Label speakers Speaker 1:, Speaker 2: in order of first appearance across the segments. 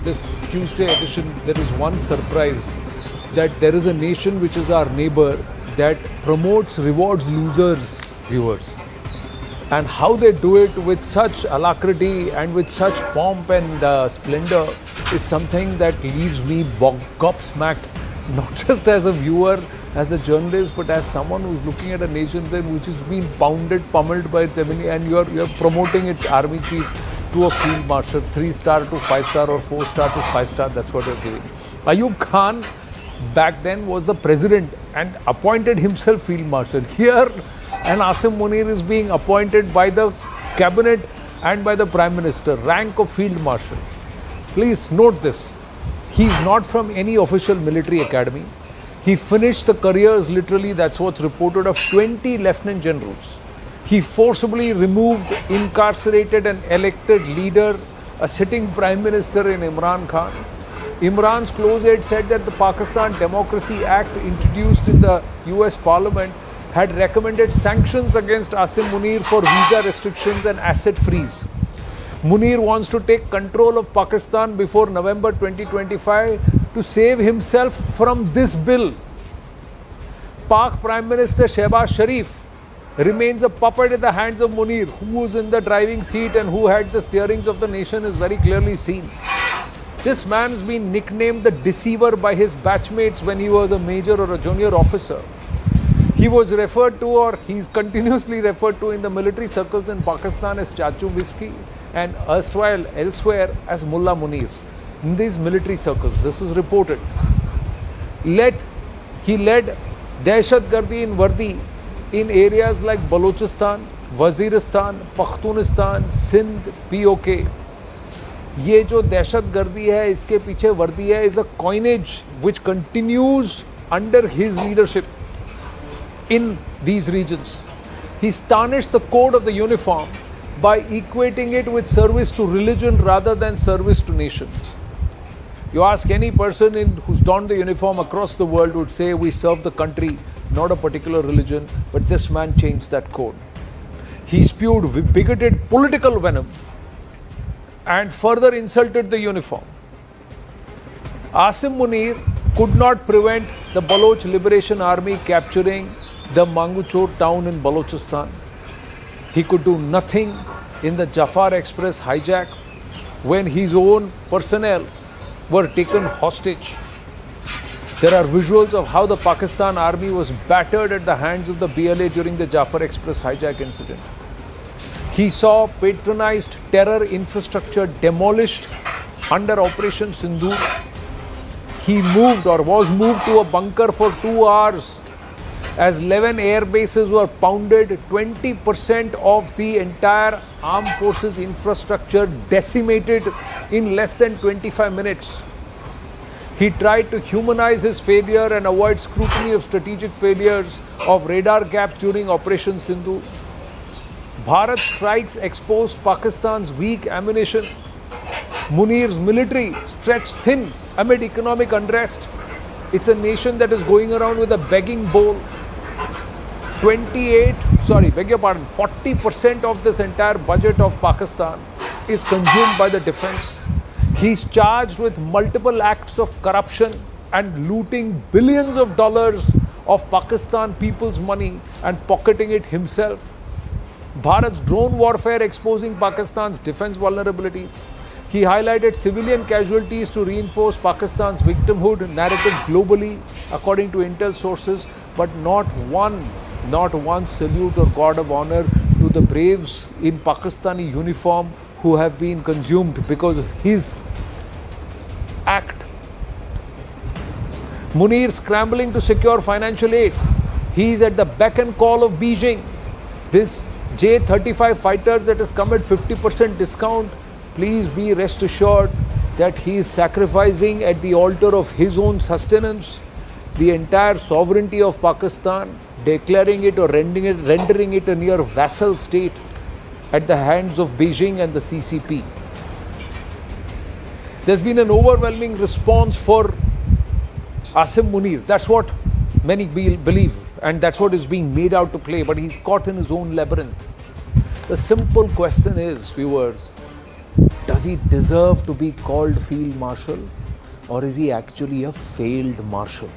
Speaker 1: this Tuesday edition, there is one surprise, that there is a nation which is our neighbor that promotes, rewards losers, viewers. And how they do it with such alacrity and with such pomp and splendor is something that leaves me gobsmacked, not just as a viewer, as a journalist, but as someone who's looking at a nation which has been pummeled by its enemy, and you're promoting its army chief to a field marshal, 3-star to 5-star or 4-star to 5-star. That's what you're giving. Ayub Khan back then was the president and appointed himself field marshal. Here, and Asim Munir is being appointed by the cabinet and by the prime minister, rank of field marshal. Please note this. He is not from any official military academy. He finished the careers, literally, that's what's reported, of 20 lieutenant generals. He forcibly removed, incarcerated and elected leader, a sitting prime minister in Imran Khan. Imran's close aide said that the Pakistan Democracy Act introduced in the US Parliament had recommended sanctions against Asim Munir for visa restrictions and asset freeze. Munir wants to take control of Pakistan before November 2025 to save himself from this bill. Pak Prime Minister Shehbaz Sharif remains a puppet in the hands of Munir. Who is in the driving seat and who had the steerings of the nation is very clearly seen. This man has been nicknamed the deceiver by his batchmates when he was a major or a junior officer. He was referred to, or he's continuously referred to in the military circles in Pakistan as Chachu Whiskey, and erstwhile elsewhere as Mullah Munir. In these military circles, this was reported. He led Dehshatgardi in Vardi in areas like Balochistan, Waziristan, Pakhtunistan, Sindh, POK. ये जो दहशतगर्दी है, इसके पीछे वर्दी है, is a coinage which continues under his leadership in these regions. He tarnished the code of the uniform by equating it with service to religion rather than service to nation. You ask any person who's donned the uniform across the world would say we serve the country, not a particular religion, but this man changed that code. He spewed bigoted political venom and further insulted the uniform. Asim Munir could not prevent the Baloch Liberation Army capturing the Manguchor town in Balochistan. He could do nothing in the Jafar Express hijack when his own personnel were taken hostage. There are visuals of how the Pakistan army was battered at the hands of the BLA during the Jafar Express hijack incident. He saw patronized terror infrastructure demolished under Operation Sindoor. He was moved to a bunker for 2 hours as 11 air bases were pounded, 20% of the entire armed forces infrastructure decimated in less than 25 minutes. He tried to humanize his failure and avoid scrutiny of strategic failures of radar gaps during Operation Sindoor. Bharat's strikes exposed Pakistan's weak ammunition. Munir's military stretched thin amid economic unrest. It's a nation that is going around with a begging bowl. 40% of this entire budget of Pakistan is consumed by the defense. He's charged with multiple acts of corruption and looting billions of dollars of Pakistan people's money and pocketing it himself. Bharat's drone warfare exposing Pakistan's defense vulnerabilities. He highlighted civilian casualties to reinforce Pakistan's victimhood narrative globally, according to intel sources, but not one salute or guard of honor to the braves in Pakistani uniform who have been consumed because of his act. Munir scrambling to secure financial aid. He is at the beck and call of Beijing. This J-35 fighters that has come at 50% discount, please be rest assured that he is sacrificing at the altar of his own sustenance the entire sovereignty of Pakistan, declaring it or rendering it a near vassal state at the hands of Beijing and the CCP. There's been an overwhelming response for Asim Munir. That's what many believe, and that's what is being made out to play, but he's caught in his own labyrinth. The simple question is, viewers, does does he deserve to be called Field Marshal, or is he actually a failed marshal?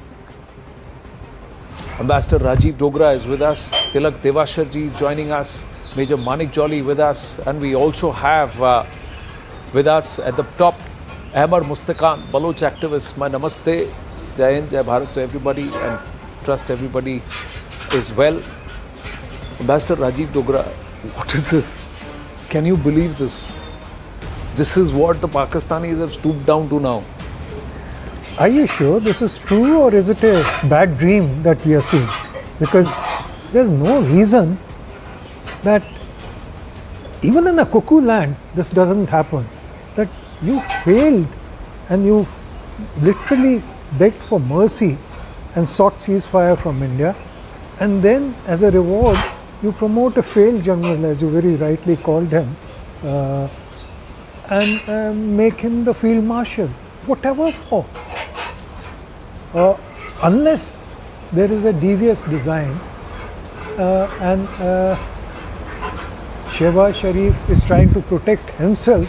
Speaker 1: Ambassador Rajiv Dogra is with us. Tilak Devasharji is joining us. Major Manik Jolly with us. And we also have with us at the top Ahmad Mustaqan, Baloch activist. My namaste. Jai Hind, Jai Bharat to everybody, and trust everybody is well. Ambassador Rajiv Dogra, what is this? Can you believe this? This is what the Pakistanis have stooped down to now.
Speaker 2: Are you sure this is true, or is it a bad dream that we are seeing? Because there's no reason that even in a cuckoo land this doesn't happen. That you failed and you literally begged for mercy and sought ceasefire from India, and then as a reward you promote a failed general, as you very rightly called him, and make him the field marshal. Whatever for? Unless there is a devious design and Shehbaz Sharif is trying to protect himself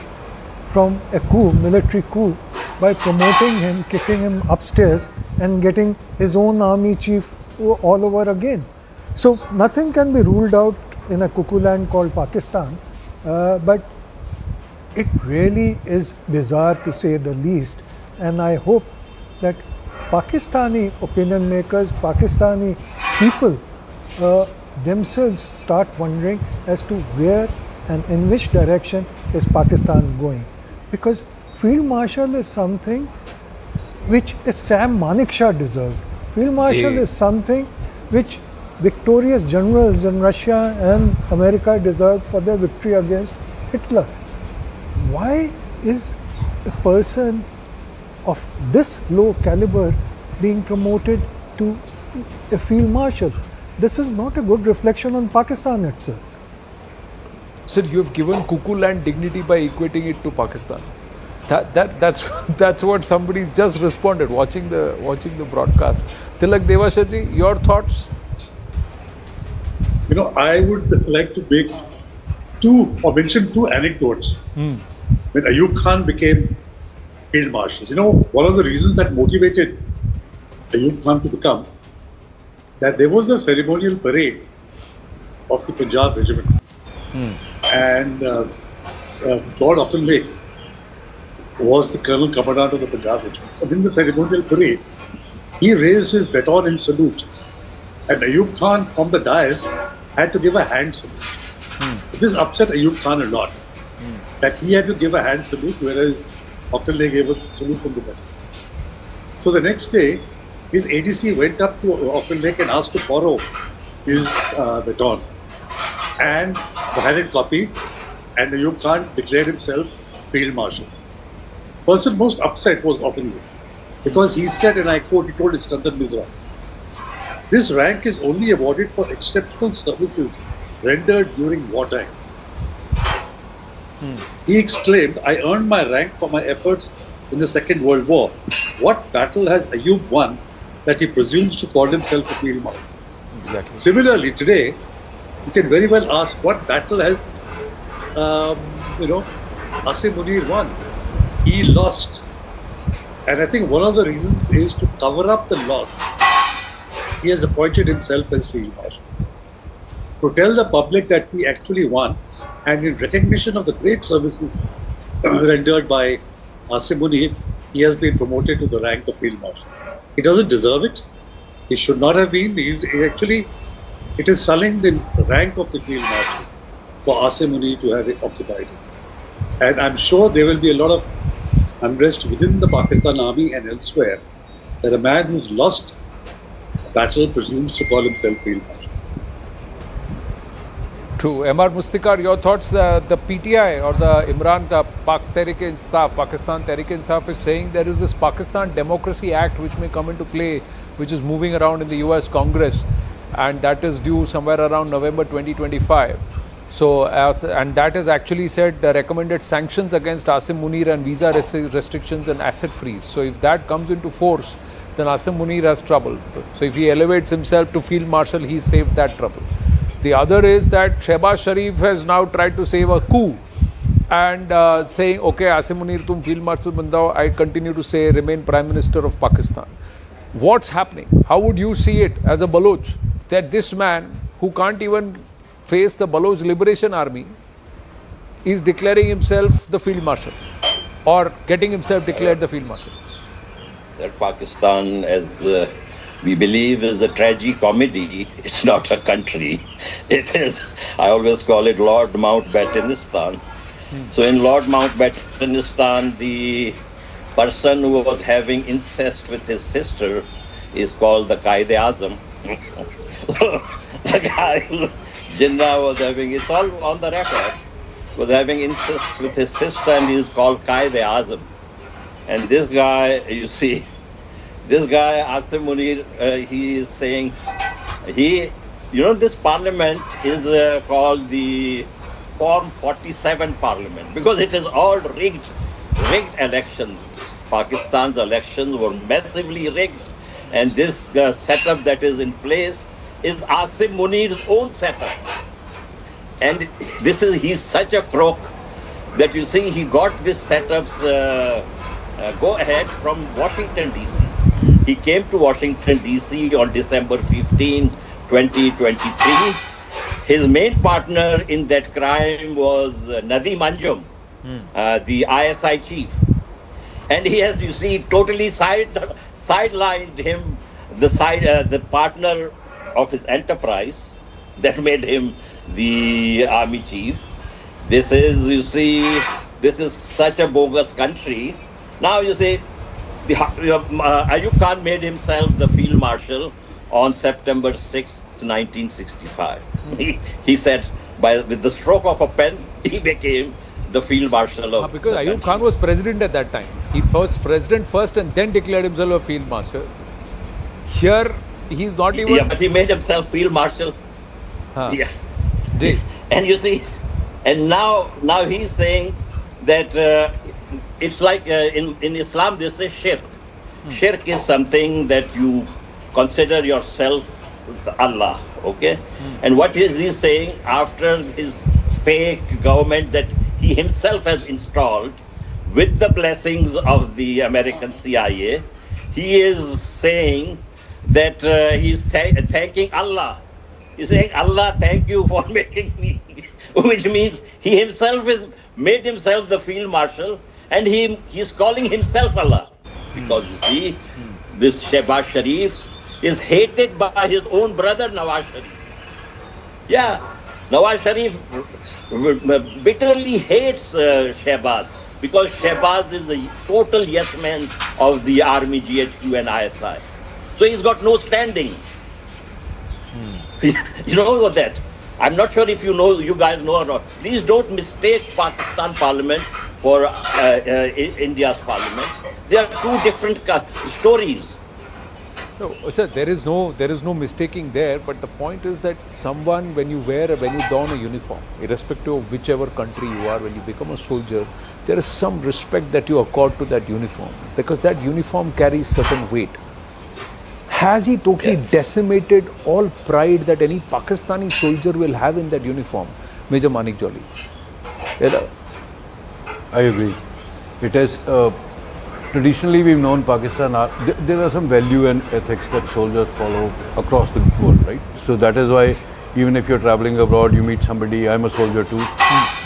Speaker 2: from a coup, military coup, by promoting him, kicking him upstairs and getting his own army chief all over again. So nothing can be ruled out in a cuckoo land called Pakistan, but it really is bizarre to say the least, and I hope that Pakistani opinion makers, Pakistani people themselves start wondering as to where and in which direction is Pakistan going. Because Field Marshal is something which a Sam Manekshaw deserved. Field Marshal is something which victorious generals in Russia and America deserved for their victory against Hitler. Why is a person of this low caliber being promoted to a field marshal? This is not a good reflection on Pakistan itself.
Speaker 1: Sir, you have given cuckoo land dignity by equating it to Pakistan. That's what somebody just responded watching the broadcast. Tilak Devasharji, your thoughts?
Speaker 3: You know, I would like to mention two anecdotes. When Ayub Khan became Field Marshal, you know, one of the reasons that motivated Ayub Khan to become, that there was a ceremonial parade of the Punjab regiment. And Lord Auchinleck was the Colonel Commandant of the Punjab regiment. And in the ceremonial parade, he raised his baton in salute. And Ayub Khan from the dais had to give a hand salute. This upset Ayub Khan a lot. That he had to give a hand salute, whereas Auchinleck gave a salute from the baton. So the next day, his ADC went up to Auchinleck and asked to borrow his baton. And had it copied, and Ayub Khan declared himself Field Marshal. Person most upset was Auchinleck, because he said, and I quote, he told Iskandar Mizra, "This rank is only awarded for exceptional services rendered during wartime." He exclaimed, "I earned my rank for my efforts in the Second World War. What battle has Ayub won that he presumes to call himself a field marshal?"
Speaker 1: Exactly.
Speaker 3: Similarly, today, you can very well ask, what battle has, Asim Munir won? He lost. And I think one of the reasons is to cover up the loss. He has appointed himself as field marshal, to tell the public that we actually won, and in recognition of the great services rendered by Asim Munir, he has been promoted to the rank of field marshal. He doesn't deserve it. He should not have been. It is sullying the rank of the field marshal for Asim Munir to have occupied it. And I'm sure there will be a lot of unrest within the Pakistan army and elsewhere, that a man who's lost a battle presumes to call himself field marshal.
Speaker 1: True. Ahmad Mustaqan, your thoughts? The PTI or the Imran ka Pakistan Tehreek-e-Insaf is saying there is this Pakistan Democracy Act which may come into play, which is moving around in the US Congress, and that is due somewhere around November 2025. So, and that has actually said recommended sanctions against Asim Munir and visa restrictions and asset freeze. So, if that comes into force, then Asim Munir has trouble. So, if he elevates himself to field marshal, he saved that trouble. The other is that Shehbaz Sharif has now tried to save a coup, and saying, okay, Asim Munir, tum field marshal ban jao, I continue to say remain Prime Minister of Pakistan. What's happening? How would you see it as a Baloch that this man who can't even face the Baloch Liberation Army is declaring himself the field marshal or getting himself declared the field marshal?
Speaker 4: That Pakistan, as we believe, is a tragicomedy. It's not a country. It is, I always call it Lord Mountbattenistan. So in Lord Mountbattenistan, the person who was having incest with his sister is called the Qaid-e-Azam. The guy who Jinnah was having, it's all on the record, was having incest with his sister and he is called Qaid-e-Azam. And this guy, you see, this guy, Asim Munir, he is saying, this parliament is called the Form 47 parliament because it is all rigged elections. Pakistan's elections were massively rigged, and this setup that is in place is Asim Munir's own setup. And he's such a crook that you see he got this setups go ahead from Washington DC. He came to Washington DC on December 15, 2023. His main partner in that crime was Nadeem Anjum, the ISI chief. And he has, you see, totally sidelined him, the partner of his enterprise that made him the army chief. This is, you see, this is such a bogus country. Now you see, Ayub Khan made himself the field marshal on September 6, 1965. He said, with the stroke of a pen, he became the field marshal of
Speaker 1: because Ayub Khan was president at that time. He was president first and then declared himself a field marshal. Here, he's not even...
Speaker 4: Yeah, but he made himself field marshal. Yeah. And you see, and now he's saying that it's like in Islam they say shirk. Shirk is something that you consider yourself Allah, okay? And what is he saying after his fake government that he himself has installed with the blessings of the American CIA, he is saying that he's thanking Allah. He's saying, Allah, thank you for making me, which means he himself made himself the field marshal and he's calling himself Allah. Because you see, this Shehbaz Sharif is hated by his own brother Nawaz Sharif. Yeah, Nawaz Sharif bitterly hates Shehbaz because Shehbaz is a total yes man of the army, GHQ and ISI. So he's got no standing. You know what that? I'm not sure if you guys know or not. Please don't mistake Pakistan Parliament for India's Parliament. They are two different stories.
Speaker 1: No, sir, there is no mistaking there. But the point is that someone, when you don a uniform, irrespective of whichever country you are, when you become a soldier, there is some respect that you accord to that uniform because that uniform carries certain weight. Has he totally decimated all pride that any Pakistani soldier will have in that uniform, Major Manik Jolly?
Speaker 5: I agree. It has traditionally we've known Pakistan. There are some value and ethics that soldiers follow across the world, right? So that is why even if you're traveling abroad, you meet somebody. I'm a soldier too.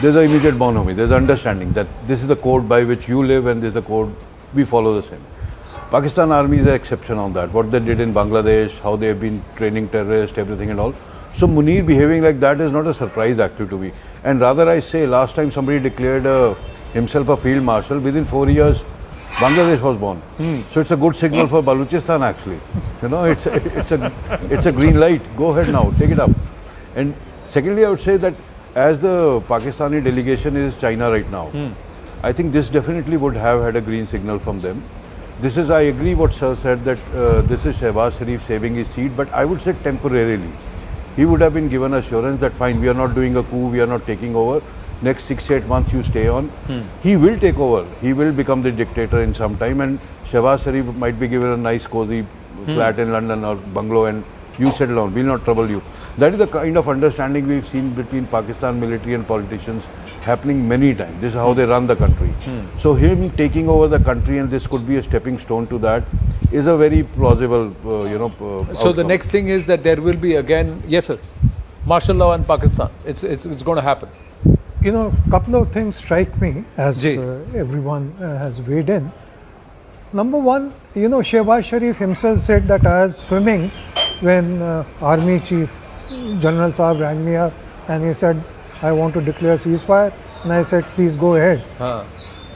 Speaker 5: There's an immediate bonhomie. There's understanding that this is the code by which you live, and this is the code we follow the same. Pakistan Army is an exception on that. What they did in Bangladesh, how they have been training terrorists, everything and all. So Munir behaving like that is not a surprise actually to me. And rather I say, last time somebody declared himself a field marshal, within 4 years, Bangladesh was born. So it's a good signal for Balochistan actually. You know, it's a green light. Go ahead now, take it up. And secondly, I would say that as the Pakistani delegation is China right now, I think this definitely would have had a green signal from them. This is, I agree what Sir said, that this is Shehbaz Sharif saving his seat, but I would say temporarily. He would have been given assurance that fine, we are not doing a coup, we are not taking over. Next 6 to 8 months you stay on. He will take over. He will become the dictator in some time, and Shehbaz Sharif might be given a nice cozy flat in London or bungalow, and You settle down. We'll not trouble you. That is the kind of understanding we've seen between Pakistan military and politicians happening many times. This is how they run the country. So him taking over the country, and this could be a stepping stone to that, is a very plausible,
Speaker 1: So the
Speaker 5: outcome.
Speaker 1: next thing is that there will be again, yes sir, martial law in Pakistan. It's going to happen.
Speaker 2: You know, a couple of things strike me as
Speaker 1: Ji.
Speaker 2: everyone has weighed in. Number one, you know, Shehbaz Sharif himself said that I was swimming when Army Chief General Saab rang me up and he said, I want to declare ceasefire. And I said, please go ahead.
Speaker 1: हाँ,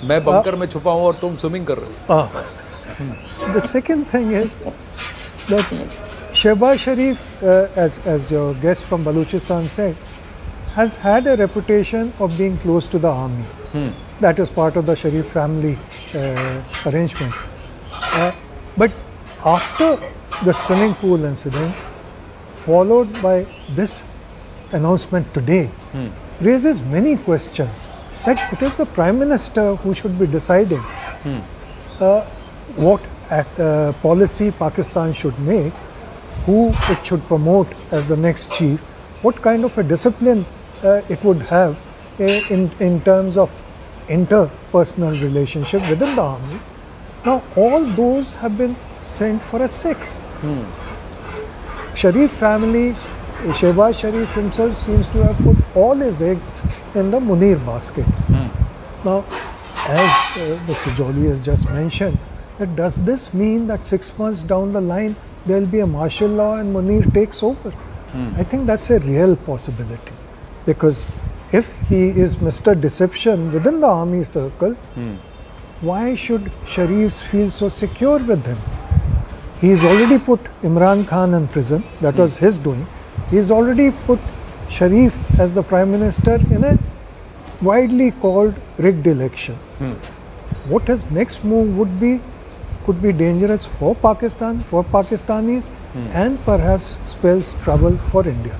Speaker 1: मैं bunker में छुपा हूँ और तुम swimming कर रहे हो.
Speaker 2: The second thing is that Shehbaz Sharif, as your guest from Balochistan said, has had a reputation of being close to the army. That is part of the Sharif family arrangement. But after the swimming pool incident, followed by this announcement today, raises many questions. That it is the Prime Minister who should be deciding what policy Pakistan should make, who it should promote as the next chief, what kind of a discipline it would have in terms of interpersonal relationship within the army. Now all those have been sent for a 6. Sharif family, Shehbaz Sharif himself seems to have put all his eggs in the Munir basket. Now, as Mr. Jolly has just mentioned, that does this mean that 6 months down the line there will be a martial law and Munir takes over? I think that's a real possibility, because if he is Mr. Deception within the army circle, why should Sharifs feel so secure with him? He's already put Imran Khan in prison. That was his doing. He's already put Sharif as the Prime Minister in a widely called rigged election. What his next move would be could be dangerous for Pakistan, for Pakistanis, and perhaps spells trouble for India.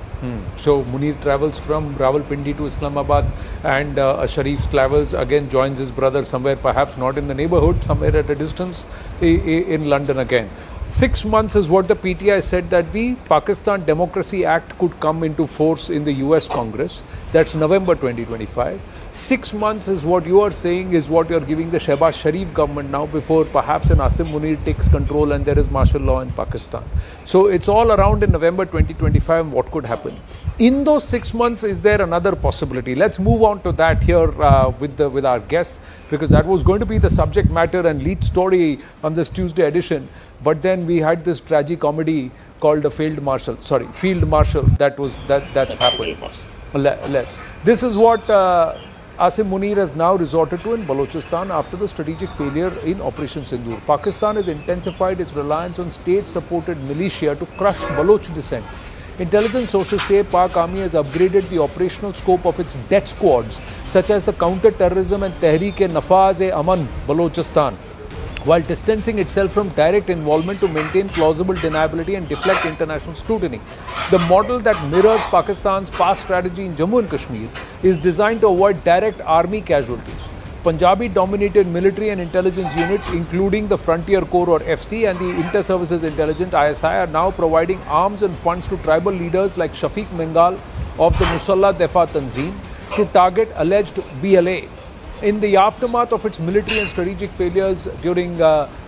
Speaker 1: So Munir travels from Rawalpindi to Islamabad, and Sharif travels again, joins his brother somewhere, perhaps not in the neighborhood, somewhere at a distance in London again. 6 months is what the PTI said that the Pakistan Democracy Act could come into force in the US Congress. That's November 2025. 6 months is what you are saying is what you are giving the Shehbaz Sharif government now, before perhaps an Asim Munir takes control and there is martial law in Pakistan. So it's all around in November 2025 and what could happen. In those 6 months, is there another possibility? Let's move on to that here with our guests, because that was going to be the subject matter and lead story on this Tuesday edition. But then we had this tragicomedy called the Field Marshal that's happened. This is what Asim Munir has now resorted to in Balochistan after the strategic failure in Operation Sindoor. Pakistan has intensified its reliance on state-supported militia to crush Baloch dissent. Intelligence sources say Pak Army has upgraded the operational scope of its death squads, such as the Counter-Terrorism and Tehreek-e-Nafaz-e-Aman Balochistan, while distancing itself from direct involvement to maintain plausible deniability and deflect international scrutiny. The model that mirrors Pakistan's past strategy in Jammu and Kashmir is designed to avoid direct army casualties. Punjabi-dominated military and intelligence units, including the Frontier Corps or FC and the Inter-Services Intelligence ISI, are now providing arms and funds to tribal leaders like Shafiq Mengal of the Musalla Defa Tanzim to target alleged BLA. In the aftermath of its military and strategic failures during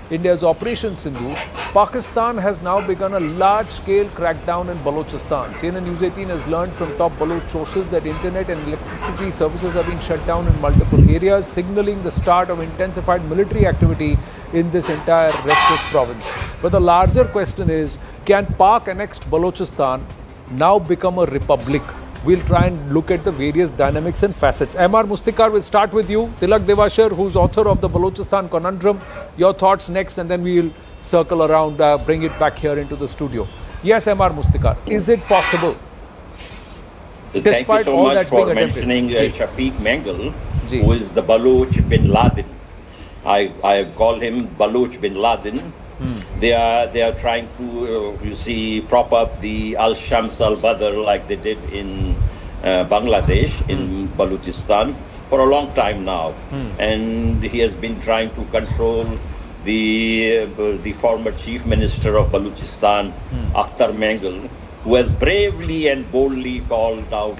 Speaker 1: India's Operation Sindoor, Pakistan has now begun a large-scale crackdown in Balochistan. CNN News 18 has learned from top Baloch sources that internet and electricity services have been shut down in multiple areas, signaling the start of intensified military activity in this entire restless province. But the larger question is, can Pak-annexed Balochistan now become a republic? We'll try and look at the various dynamics and facets. M.R. Mustikar, will start with you. Tilak Devashar, who's author of the Balochistan Conundrum. Your thoughts next, and then we'll circle around, bring it back here into the studio. Yes, M.R. Mustikar, is it possible?
Speaker 4: Thank you
Speaker 1: Despite
Speaker 4: so
Speaker 1: all
Speaker 4: much
Speaker 1: that's
Speaker 4: for
Speaker 1: being attempted.
Speaker 4: mentioning
Speaker 1: Ji.
Speaker 4: Shafiq Mengal,
Speaker 1: Ji.
Speaker 4: who is the Baloch bin Laden. I have called him Baloch bin Laden. They are trying to, prop up the Al-Shams al-Badr like they did in Bangladesh, in Balochistan, for a long time now. And he has been trying to control the former chief minister of Balochistan, Akhtar Mengal, who has bravely and boldly called out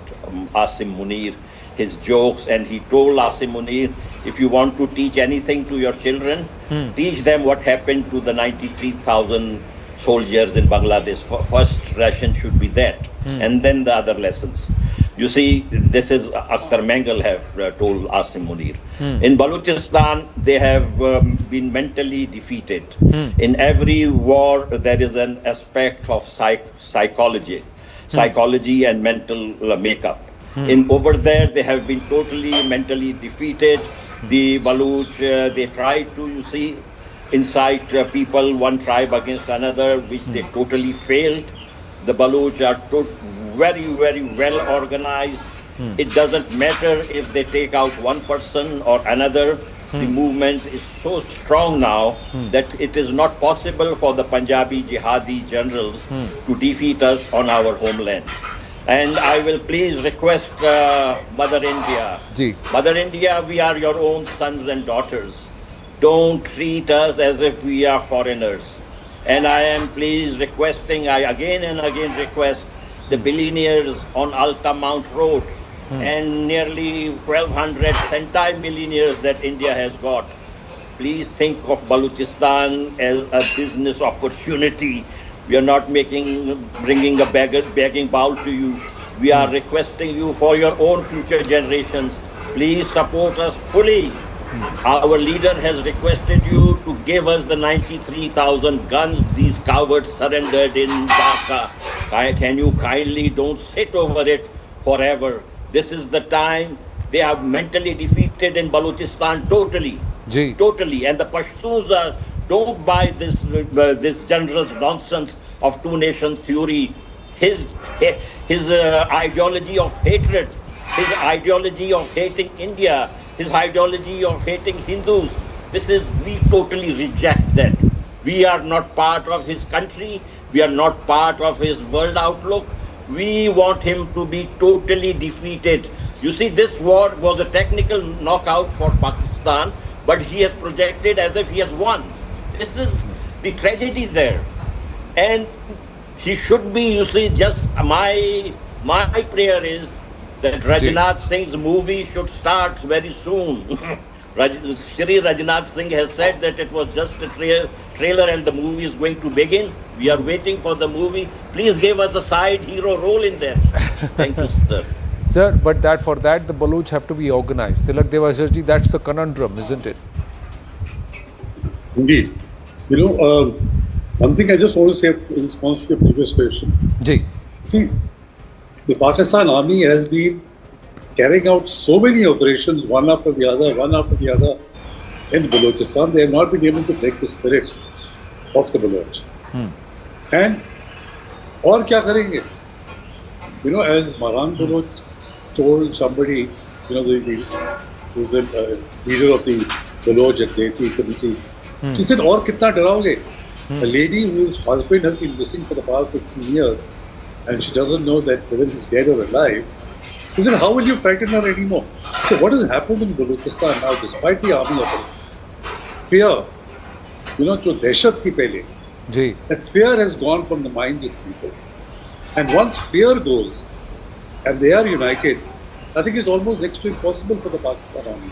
Speaker 4: Asim Munir, his jokes, and he told Asim Munir, if you want to teach anything to your children, teach them what happened to the 93,000 soldiers in Bangladesh. First lesson should be that, and then the other lessons. You see, this is Akhtar Mengal have told Asim Munir. In Balochistan, they have been mentally defeated. In every war, there is an aspect of psychology and mental makeup. In over there, they have been totally mentally defeated. The Baloch, they try to, you see, incite people, one tribe against another, which they totally failed. The Baloch are very, very well organized. It doesn't matter if they take out one person or another. The movement is so strong now that it is not possible for the Punjabi jihadi generals to defeat us on our homeland. And I will please request Mother India.
Speaker 1: Ji.
Speaker 4: Mother India, we are your own sons and daughters. Don't treat us as if we are foreigners. And I am please requesting, I again and again request the billionaires on Alta Mount Road and nearly 1,200 centimillionaires that India has got. Please think of Balochistan as a business opportunity. We are not bringing a begging bowl to you. We are requesting you for your own future generations. Please support us fully. Our leader has requested you to give us the 93,000 guns these cowards surrendered in Dhaka. Can you kindly don't sit over it forever? This is the time. They are mentally defeated in Balochistan totally.
Speaker 1: Ji.
Speaker 4: Totally. And the Pashtuns don't buy this general's nonsense of two-nation theory. His ideology of hatred, his ideology of hating India, his ideology of hating Hindus. We totally reject that. We are not part of his country. We are not part of his world outlook. We want him to be totally defeated. You see, this war was a technical knockout for Pakistan, but he has projected as if he has won. This is the tragedy there. And he should be, you see, just my prayer is that Rajnath Singh's movie should start very soon. Shri Rajnath Singh has said that it was just a trailer and the movie is going to begin. We are waiting for the movie. Please give us a side hero role in there. Thank you, sir.
Speaker 1: Sir, but for that the Baloch have to be organized. Tilak Devasharji, that's the conundrum, isn't it?
Speaker 3: Indeed. One thing I just want to say in response to your previous question.
Speaker 1: Ji.
Speaker 3: See, the Pakistan Army has been carrying out so many operations, one after the other, in Balochistan. They have not been able to break the spirit of the Baloch. And, और क्या करेंगे? As Maran Baloch told somebody, who's the leader of the Baloch Jagdeti committee, he said, और कितना डराओगे? A lady whose husband has been missing for the past 15 years and she doesn't know that whether he's dead or alive, he said, how will you frighten her anymore? So what has happened in Balochistan now, despite the army operation? Fear, जो दहशत थी पहले, that fear has gone from the minds of people. And once fear goes and they are united, I think it's almost next to impossible for the Pakistan army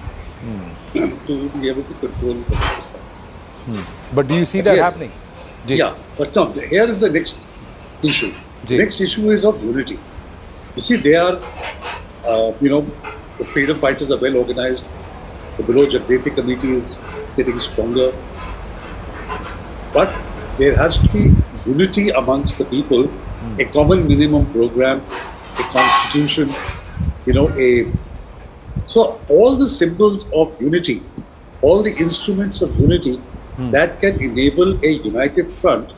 Speaker 3: to be able to control Balochistan.
Speaker 1: But do you see that happening?
Speaker 3: Yeah, but no, here is the next issue. The next issue is of unity. You see, they are, the freedom fighters are well organized. The Baloch Jagdeti committee is getting stronger. But there has to be unity amongst the people, a common minimum program, a constitution, so all the symbols of unity, all the instruments of unity that can enable a united front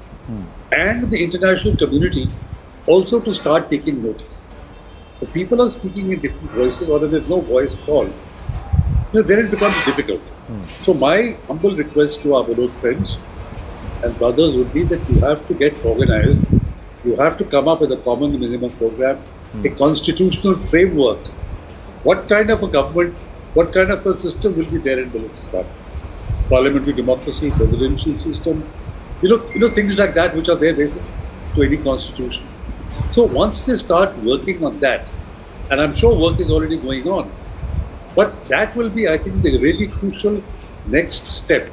Speaker 3: and the international community also to start taking notice. If people are speaking in different voices or if there's no voice at all, then it becomes difficult. So my humble request to our Baloch friends and brothers would be that you have to get organized, you have to come up with a common minimum program, a constitutional framework. What kind of a government, what kind of a system will be there in Balochistan? parliamentary democracy, presidential system, things like that which are there basic to any constitution. So once they start working on that, and I'm sure work is already going on, but that will be, I think, the really crucial next step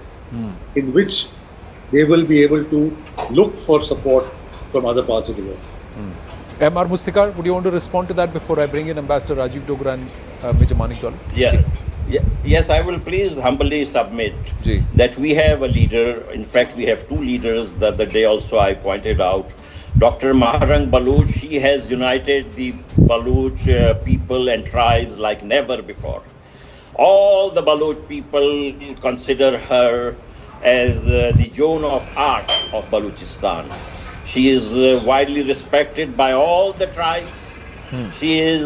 Speaker 3: in which they will be able to look for support from other parts of the world.
Speaker 1: M.R. Mustikar, would you want to respond to that before I bring in Ambassador Rajiv Dogra and Major Manik Jolly?
Speaker 4: Yes, I will please humbly submit that we have a leader. In fact, we have two leaders. The other day also I pointed out. Dr. Maharang Baluch, she has united the Baluch people and tribes like never before. All the Baluch people consider her as the Joan of Arc of Baluchistan. She is widely respected by all the tribes. She is,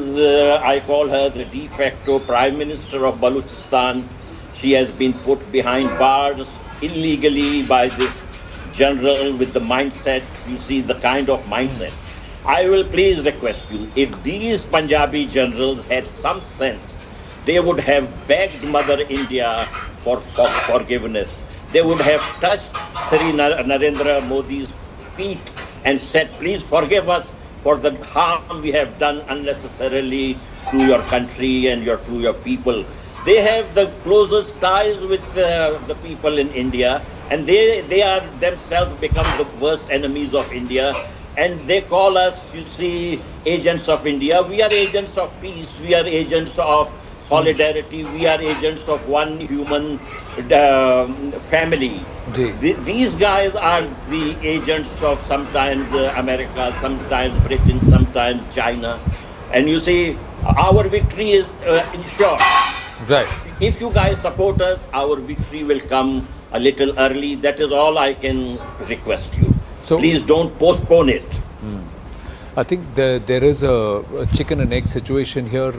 Speaker 4: I call her the de facto Prime Minister of Baluchistan. She has been put behind bars illegally by this general with the mindset, you see the kind of mindset. I will please request you, if these Punjabi generals had some sense, they would have begged Mother India for forgiveness. They would have touched Sri Narendra Modi's feet and said, please forgive us for the harm we have done unnecessarily to your country and to your people. They have the closest ties with the people in India, and they are themselves become the worst enemies of India. And they call us, you see, agents of India. We are agents of peace. We are agents of solidarity. We are agents of one human family. These guys are the agents of sometimes America, sometimes Britain, sometimes China. And you see, our victory is ensured.
Speaker 1: Right.
Speaker 4: If you guys support us, our victory will come a little early. That is all I can request you. So please don't postpone it.
Speaker 1: I think there is a chicken and egg situation here,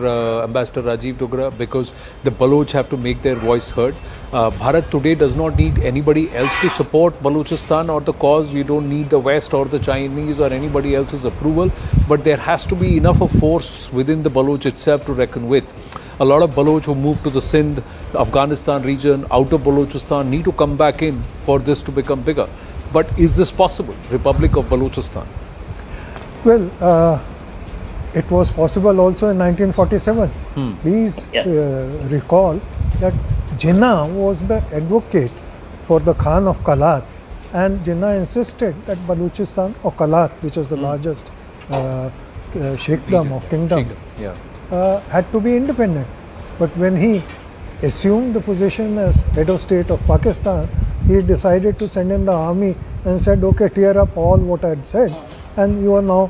Speaker 1: Ambassador Rajiv Dogra, because the Baloch have to make their voice heard. Bharat today does not need anybody else to support Balochistan or the cause. We don't need the West or the Chinese or anybody else's approval. But there has to be enough of force within the Baloch itself to reckon with. A lot of Baloch who moved to the Sindh, Afghanistan region, out of Balochistan need to come back in for this to become bigger. But is this possible? Republic of Balochistan?
Speaker 2: Well, it was possible also in 1947. Please recall that Jinnah was the advocate for the Khan of Kalat, and Jinnah insisted that Balochistan or Kalat, which is the largest sheikhdom or kingdom, had to be independent. But when he assumed the position as head of state of Pakistan, he decided to send in the army and said, okay, tear up all what I had said, and you are now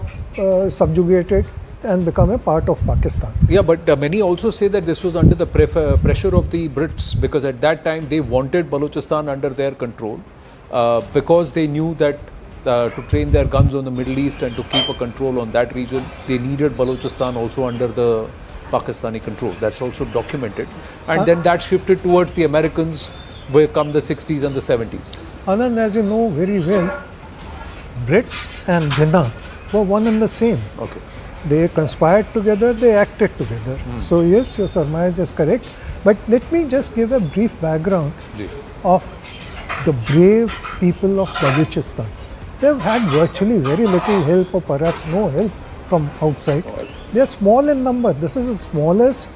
Speaker 2: subjugated and become a part of Pakistan.
Speaker 1: Yeah, but many also say that this was under the pressure of the Brits, because at that time they wanted Balochistan under their control because they knew that to train their guns on the Middle East and to keep a control on that region, they needed Balochistan also under the Pakistani control. That's also documented. And then that shifted towards the Americans where come the 60s and the 70s.
Speaker 2: Anand, as you know very well, Brits and Jinnah were one and the same.
Speaker 1: Okay.
Speaker 2: They conspired together, they acted together. So yes, your surmise is correct. But let me just give a brief background of the brave people of Balochistan. They've had virtually very little help or perhaps no help from outside. They are small in number. This is the smallest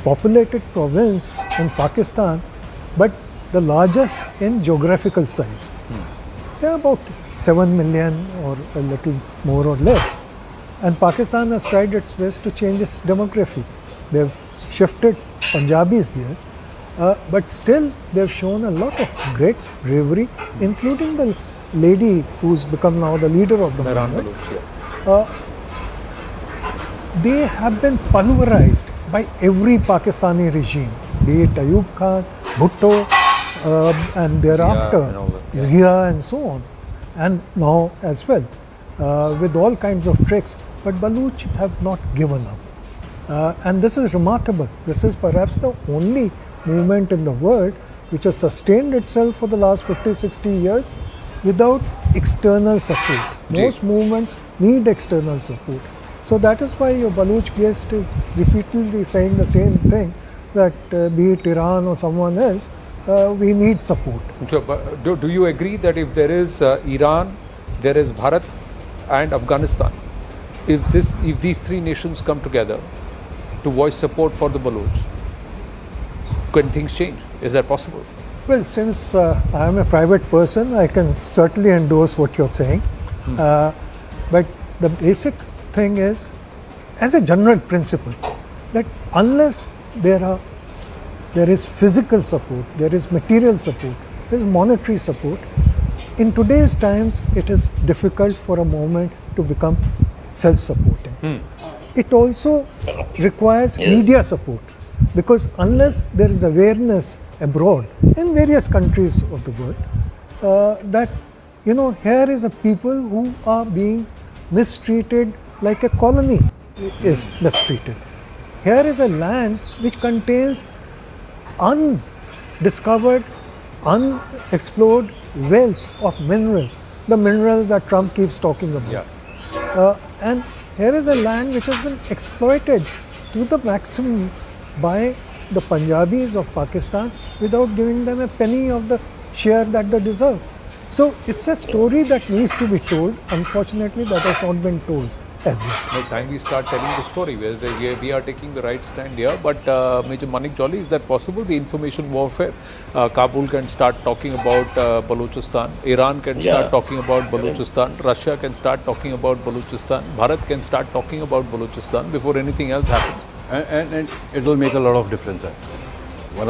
Speaker 2: populated province in Pakistan, but the largest in geographical size. They are about 7 million or a little more or less. And Pakistan has tried its best to change its demography. They've shifted Punjabis there, but still they've shown a lot of great bravery, including the lady who's become now the leader of the movement. They have been pulverized by every Pakistani regime, be it Ayub Khan, Bhutto, and thereafter Zia and so on, and now as well, with all kinds of tricks. But Baloch have not given up. And this is remarkable. This is perhaps the only movement in the world which has sustained itself for the last 50-60 years without external support. Most movements need external support. So that is why your Baloch guest is repeatedly saying the same thing, that be it Iran or someone else, we need support.
Speaker 1: So, do you agree that if there is Iran, there is Bharat and Afghanistan, if these three nations come together to voice support for the Baloch, can things change? Is that possible?
Speaker 2: Well, since I am a private person, I can certainly endorse what you're saying. But the basic thing is, as a general principle, that unless there is physical support, there is material support, there is monetary support, in today's times it is difficult for a movement to become self-supporting. It also requires media support, because unless there is awareness abroad in various countries of the world that here is a people who are being mistreated like a colony is mistreated. Here is a land which contains undiscovered, unexplored wealth of minerals, the minerals that Trump keeps talking about. And here is a land which has been exploited to the maximum by the Punjabis of Pakistan without giving them a penny of the share that they deserve. So it's a story that needs to be told. Unfortunately, that has not been told as yet.
Speaker 1: By the time we start telling the story, we are taking the right stand here. But Major Manik Jolly, is that possible? The information warfare, Kabul can start talking about Balochistan, Iran can start talking about Balochistan, Russia can start talking about Balochistan, Bharat can start talking about Balochistan before anything else happens.
Speaker 5: And it will make a lot of difference. One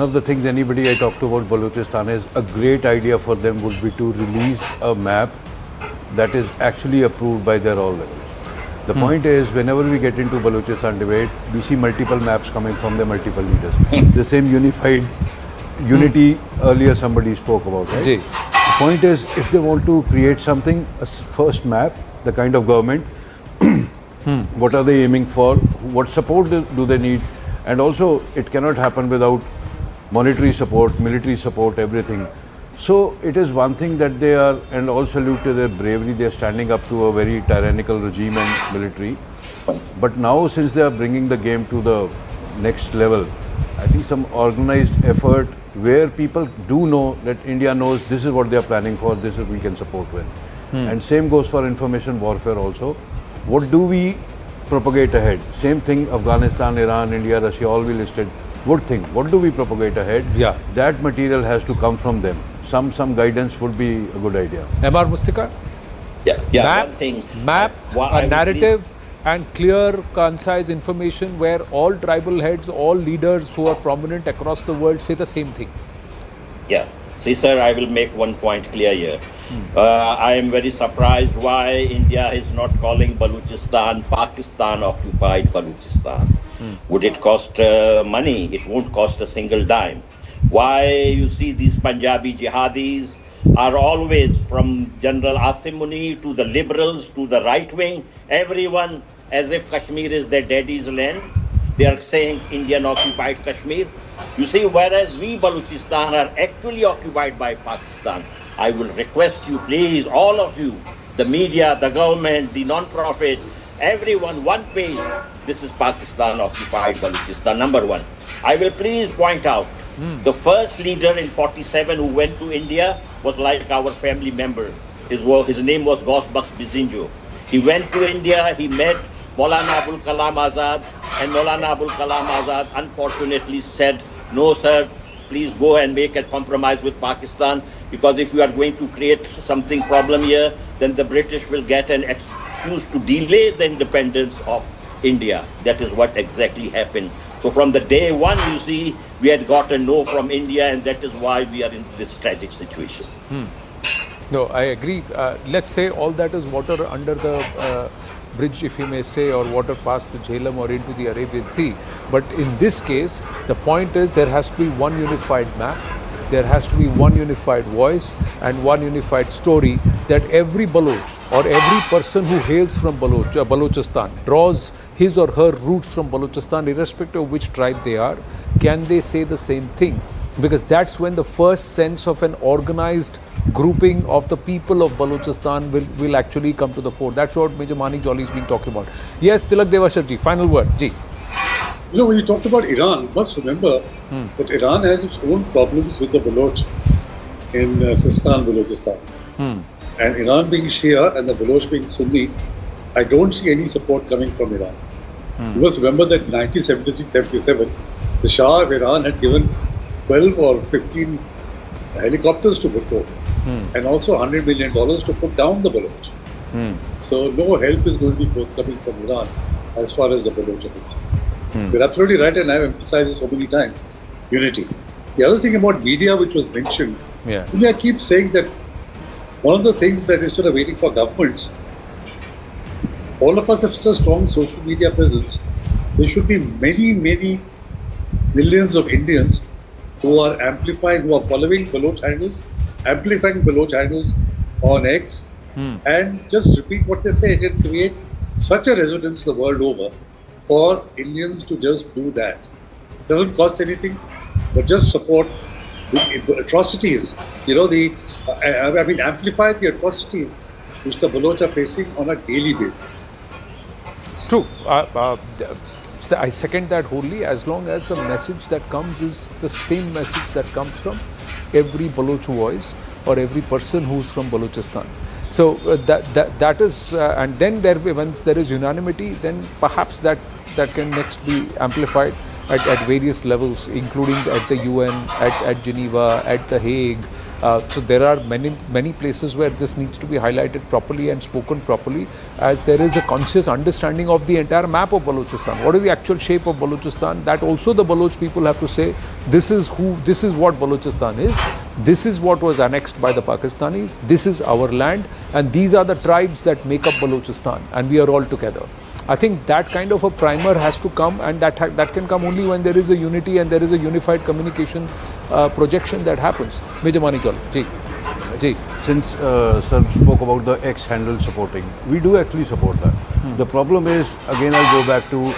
Speaker 5: of the things anybody I talk to about Balochistan is a great idea for them would be to release a map that is actually approved by their all levels. The point is, whenever we get into Balochistan debate, we see multiple maps coming from the multiple leaders. The same unity earlier somebody spoke about, right? The point is, if they want to create something, a first map, the kind of government, what are they aiming for, what support do they need, and also it cannot happen without monetary support, military support, everything. So it is one thing that they are, and all salute to their bravery, they are standing up to a very tyrannical regime and military. But now, since they are bringing the game to the next level, I think some organized effort where people do know that India knows this is what they are planning for, this is we can support with. And same goes for information warfare also. What do we propagate ahead? Same thing, Afghanistan, Iran, India, Russia, all we listed. Good thing. What do we propagate ahead? That material has to come from them. Some guidance would be a good idea.
Speaker 1: MR Mustika? Map, a narrative and clear, concise information where all tribal heads, all leaders who are prominent across the world say the same thing.
Speaker 4: See, sir, I will make one point clear here. I am very surprised why India is not calling Balochistan Pakistan occupied Balochistan. Would it cost money? It won't cost a single dime. Why you see these Punjabi jihadis are always, from General Asim Munir to the liberals to the right wing, everyone as if Kashmir is their daddy's land. They are saying Indian occupied Kashmir. You see, whereas we Balochistan are actually occupied by Pakistan. I will request you, please, all of you, the media, the government, the non-profit, everyone, one page. This is Pakistan occupied Balochistan, number one. I will please point out, the first leader in 47 who went to India was like our family member. His name was Gosbaks Bizinjo. He went to India, he met Maulana Abul Kalam Azad, and Maulana Abul Kalam Azad unfortunately said, no sir, please go and make a compromise with Pakistan, because if you are going to create something problem here, then the British will get an excuse to delay the independence of India. That is what exactly happened. So from the day one, you see, we had got a no from India, and that is why we are in this tragic situation.
Speaker 1: No, I agree. Let's say all that is water under the bridge, if you may say, or water past the Jhelum or into the Arabian Sea. But in this case, the point is there has to be one unified map, there has to be one unified voice and one unified story that every Baloch or every person who hails from Balochistan draws his or her roots from Balochistan, irrespective of which tribe they are. Can they say the same thing? Because that's when the first sense of an organized grouping of the people of Balochistan will actually come to the fore. That's what Major Manik Jolly has been talking about. Yes, Tilak Devashar ji, final word. Ji.
Speaker 3: when you talked about Iran, you must remember that Iran has its own problems with the Baloch in Sistan, Balochistan. And Iran being Shia and the Baloch being Sunni, I don't see any support coming from Iran. You must remember that in 1976-77, the Shah of Iran had given 12 or 15 helicopters to Bhutto and also $100 million to put down the Baloch. So no help is going to be forthcoming from Iran as far as the Baloch are concerned. You're absolutely right, and I've emphasized it so many times. Unity. The other thing about media which was mentioned, I keep saying that one of the things that instead of waiting for governments, all of us have such a strong social media presence. There should be many, many millions of Indians who are amplifying, who are following Baloch handles, amplifying Baloch handles on X, and just repeat what they say. It can create such a resonance the world over for Indians to just do that. It doesn't cost anything, but just support the atrocities. Amplify the atrocities which the Baloch are facing on a daily basis.
Speaker 1: True. I second that wholly, as long as the message that comes is the same message that comes from every Baloch voice or every person who's from Balochistan. So that is, and then once there is unanimity, then perhaps that can next be amplified at various levels, including at the UN, at Geneva, at The Hague. So there are many places where this needs to be highlighted properly and spoken properly, as there is a conscious understanding of the entire map of Balochistan. What is the actual shape of Balochistan? That also the Baloch people have to say, this is what Balochistan is. This is what was annexed by the Pakistanis. This is our land, and these are the tribes that make up Balochistan, and we are all together. I think that kind of a primer has to come, and that can come only when there is a unity and there is a unified communication projection that happens. Major Mani Chalo. Ji.
Speaker 5: Since Sir spoke about the X handle supporting, we do actually support that. The problem is, again, I'll go back to,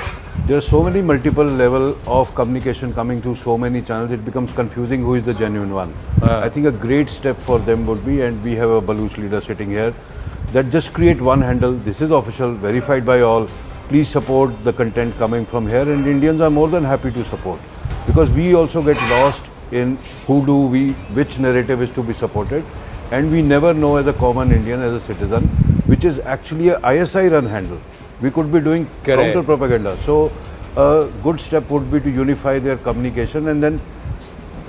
Speaker 5: there are so many multiple level of communication coming through so many channels, it becomes confusing who is the genuine one. I think a great step for them would be, and we have a Baloch leader sitting here, that just create one handle. This is official, verified by all. Please support the content coming from here, and Indians are more than happy to support, because we also get lost in which narrative is to be supported, and we never know as a common Indian, as a citizen, which is actually a ISI run handle. We could be doing counter propaganda. So a good step would be to unify their communication, and then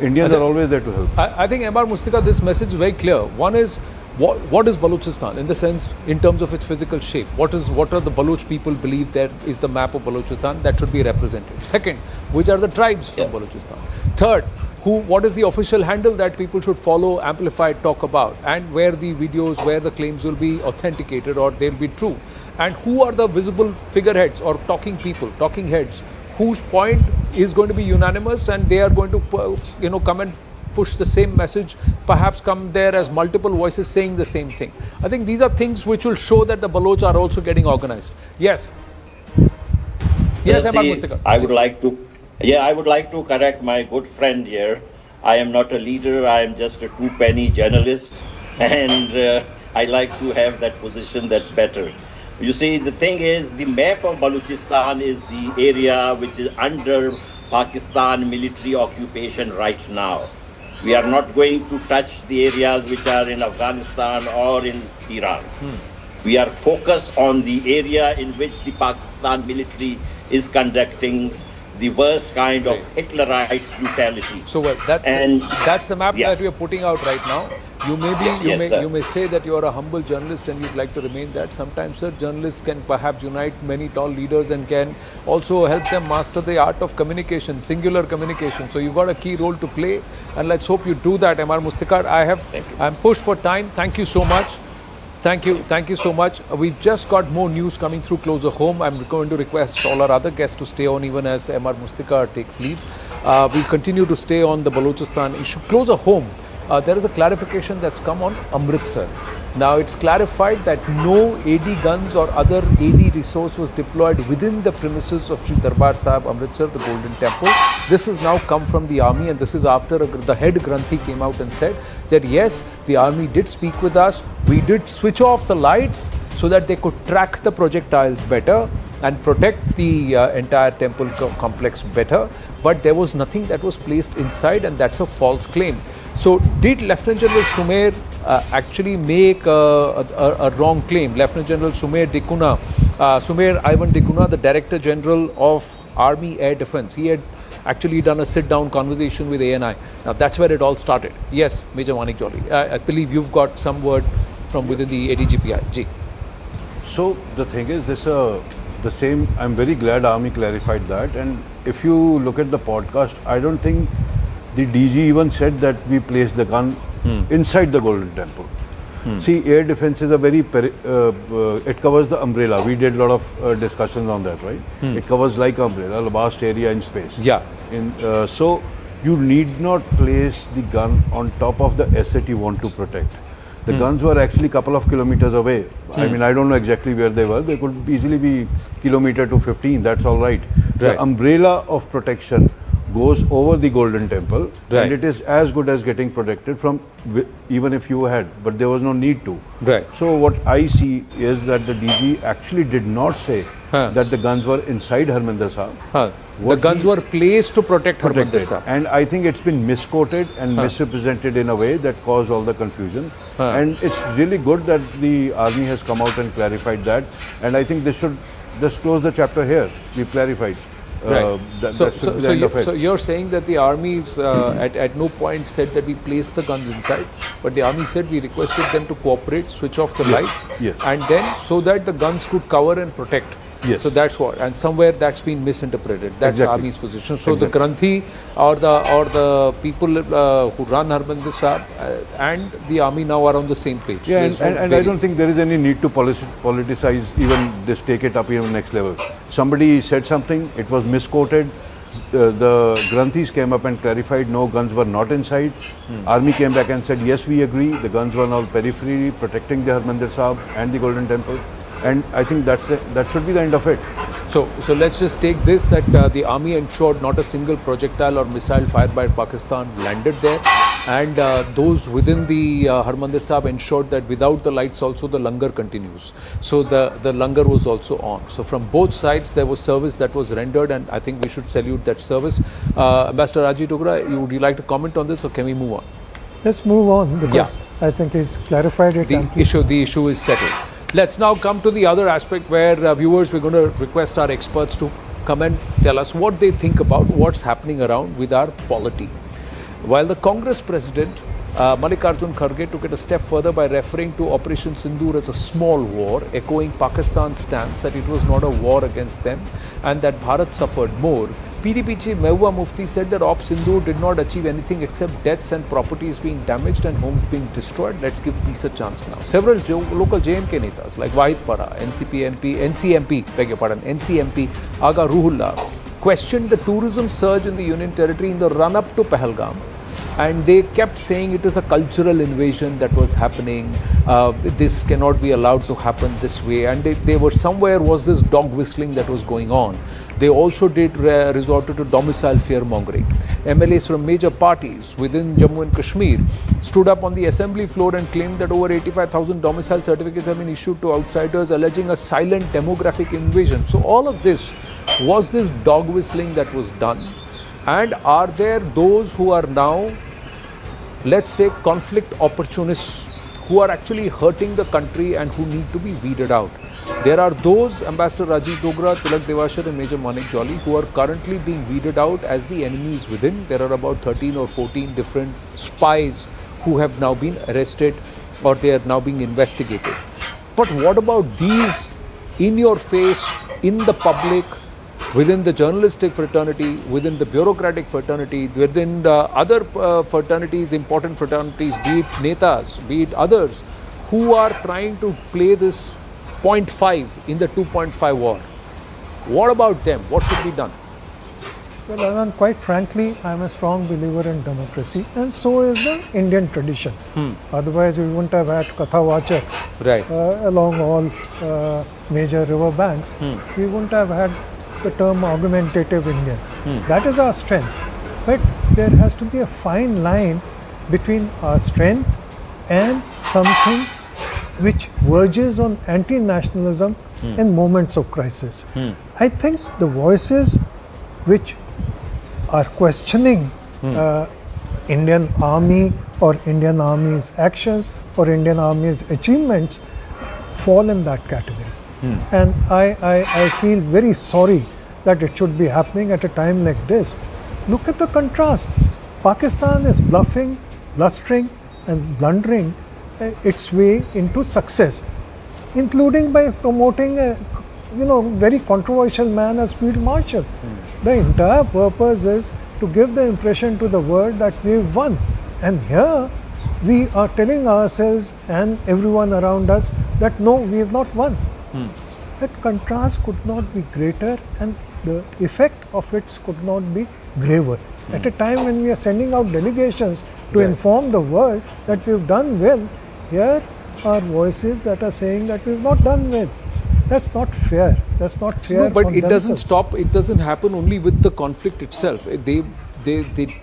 Speaker 5: Indians are always there to help.
Speaker 1: I think, Mr. Mustika, this message is very clear. One is, what is Balochistan in the sense, in terms of its physical shape? What are the Baloch people believe there is the map of Balochistan that should be represented? Second, which are the tribes from Balochistan? Third, what is the official handle that people should follow, amplify, talk about, and where the videos, where the claims will be authenticated or they'll be true, and who are the visible figureheads or talking people, talking heads, whose point is going to be unanimous, and they are going to come and push the same message, perhaps come there as multiple voices saying the same thing. I think these are things which will show that the Baloch are also getting organized. Yes. Yes,
Speaker 4: I would like to correct my good friend here. I am not a leader. I am just a two-penny journalist, and I like to have that position. That's better. You see, the thing is, the map of Balochistan is the area which is under Pakistan military occupation right now. We are not going to touch the areas which are in Afghanistan or in Iran. We are focused on the area in which the Pakistan military is conducting the worst kind of Hitlerite brutality.
Speaker 1: So that's the map that we are putting out right now. You may say that you are a humble journalist and you'd like to remain that. Sometimes, sir, journalists can perhaps unite many tall leaders and can also help them master the art of communication, singular communication. So you've got a key role to play, and let's hope you do that. Mr. Mustika, I'm pushed for time. Thank you so much. Thank you so much. We've just got more news coming through closer home. I'm going to request all our other guests to stay on even as Mr. Mustika takes leave. We'll continue to stay on the Balochistan issue. Closer home, there is a clarification that's come on Amritsar. Now it's clarified that no AD guns or other AD resource was deployed within the premises of Sri Darbar Sahib Amritsar, the Golden Temple. This has now come from the army, and this is after the head Granthi came out and said that yes, the army did speak with us. We did switch off the lights so that they could track the projectiles better. and protect the entire temple complex better. But there was nothing that was placed inside, and that's a false claim. So did Lieutenant General Sumer actually make a wrong claim? Lieutenant General Sumer Ivan Dikuna, the Director General of Army Air Defence, he had actually done a sit-down conversation with ANI. Now that's where it all started. Yes, Major Manik Jolly. I believe you've got some word from within the ADGPI. Ji.
Speaker 5: So the thing is, the same. I'm very glad Army clarified that. And if you look at the podcast, I don't think the DG even said that we placed the gun inside the Golden Temple. See, air defense is a very, it covers the umbrella. We did a lot of discussions on that, right? It covers like umbrella, a vast area in space.
Speaker 1: Yeah.
Speaker 5: So you need not place the gun on top of the asset you want to protect. The guns were actually a couple of kilometers away. I mean, I don't know exactly where they were. They could easily be kilometer to 15. That's all right. The umbrella of protection goes over the Golden Temple, and it is as good as getting protected from even if you had, but there was no need to.
Speaker 1: Right.
Speaker 5: So what I see is that the DG actually did not say that the guns were inside Harmandir Sahib.
Speaker 1: The guns were placed to protect Harmandir Sahib.
Speaker 5: And I think it's been misquoted and misrepresented in a way that caused all the confusion. And it's really good that the army has come out and clarified that. And I think they should just close the chapter here. We've clarified.
Speaker 1: So you're saying that the armies at no point said that we placed the guns inside, but the army said we requested them to cooperate, switch off the lights, and then so that the guns could cover and protect.
Speaker 5: Yes.
Speaker 1: So that's what, and somewhere that's been misinterpreted. That's army's position. So the Granthi or the people who run Harmandir Sahib and the army now are on the same page.
Speaker 5: Yeah, and I don't think there is any need to politicize even this, take it up even next level. Somebody said something, it was misquoted. The Granthis came up and clarified no, guns were not inside. Army came back and said yes, we agree. The guns were all periphery, protecting the Harmandir Sahib and the Golden Temple. And I think that should be the end of it.
Speaker 1: So let's just take this, that the army ensured not a single projectile or missile fired by Pakistan landed there, and those within the Harmandir Sahib ensured that without the lights also the langar continues. So the langar was also on. So from both sides there was service that was rendered, and I think we should salute that service. Ambassador Rajiv Dogra, would you like to comment on this, or can we move on?
Speaker 2: Let's move on, because I think he's clarified it.
Speaker 1: The issue is settled. Let's now come to the other aspect where viewers, we're going to request our experts to come and tell us what they think about what's happening around with our polity. While the Congress president, Mallikarjun Kharge, took it a step further by referring to Operation Sindoor as a small war, echoing Pakistan's stance that it was not a war against them and that Bharat suffered more, PDP chief Mehbooba Mufti said that Op Sindoor did not achieve anything except deaths and properties being damaged and homes being destroyed. Let's give peace a chance now. Several local JNK netas like Wahid Para, NCMP Aga Ruhullah questioned the tourism surge in the Union Territory in the run-up to Pahalgam. And they kept saying it is a cultural invasion that was happening. This cannot be allowed to happen this way. And they were somewhere was this dog whistling that was going on. They also did resorted to domicile fear mongering. MLAs from major parties within Jammu and Kashmir stood up on the assembly floor and claimed that over 85,000 domicile certificates have been issued to outsiders, alleging a silent demographic invasion. So all of this was this dog whistling that was done. And are there those who are now, let's say, conflict opportunists who are actually hurting the country and who need to be weeded out? There are those, Ambassador Rajiv Dogra, Tilak Devashar and Major Manik Jolly, who are currently being weeded out as the enemies within. There are about 13 or 14 different spies who have now been arrested or they are now being investigated. But what about these in your face, in the public, within the journalistic fraternity, within the bureaucratic fraternity, within the other fraternities, important fraternities, be it netas, be it others, who are trying to play this 0.5 in the 2.5 war? What about them? What should be done?
Speaker 2: Well, Anand, quite frankly, I'm a strong believer in democracy, and so is the Indian tradition. Otherwise, we wouldn't have had Kathawachaks along all major river banks. We wouldn't have had the term argumentative Indian. That is our strength. But there has to be a fine line between our strength and something which verges on anti-nationalism in moments of crisis. I think the voices which are questioning Indian Army or Indian Army's actions or Indian Army's achievements fall in that category. And I feel very sorry that it should be happening at a time like this. Look at the contrast. Pakistan is bluffing, blustering and blundering its way into success, including by promoting a very controversial man as Field Marshal. The entire purpose is to give the impression to the world that we've won. And here we are telling ourselves and everyone around us that no, we have not won. That contrast could not be greater and the effect of it could not be graver. At a time when we are sending out delegations to inform the world that we've done well, here are voices that are saying that we've not done well. That's not fair. That's not fair.
Speaker 1: No, but
Speaker 2: on
Speaker 1: it doesn't
Speaker 2: themselves.
Speaker 1: stop. It doesn't happen only with the conflict itself. They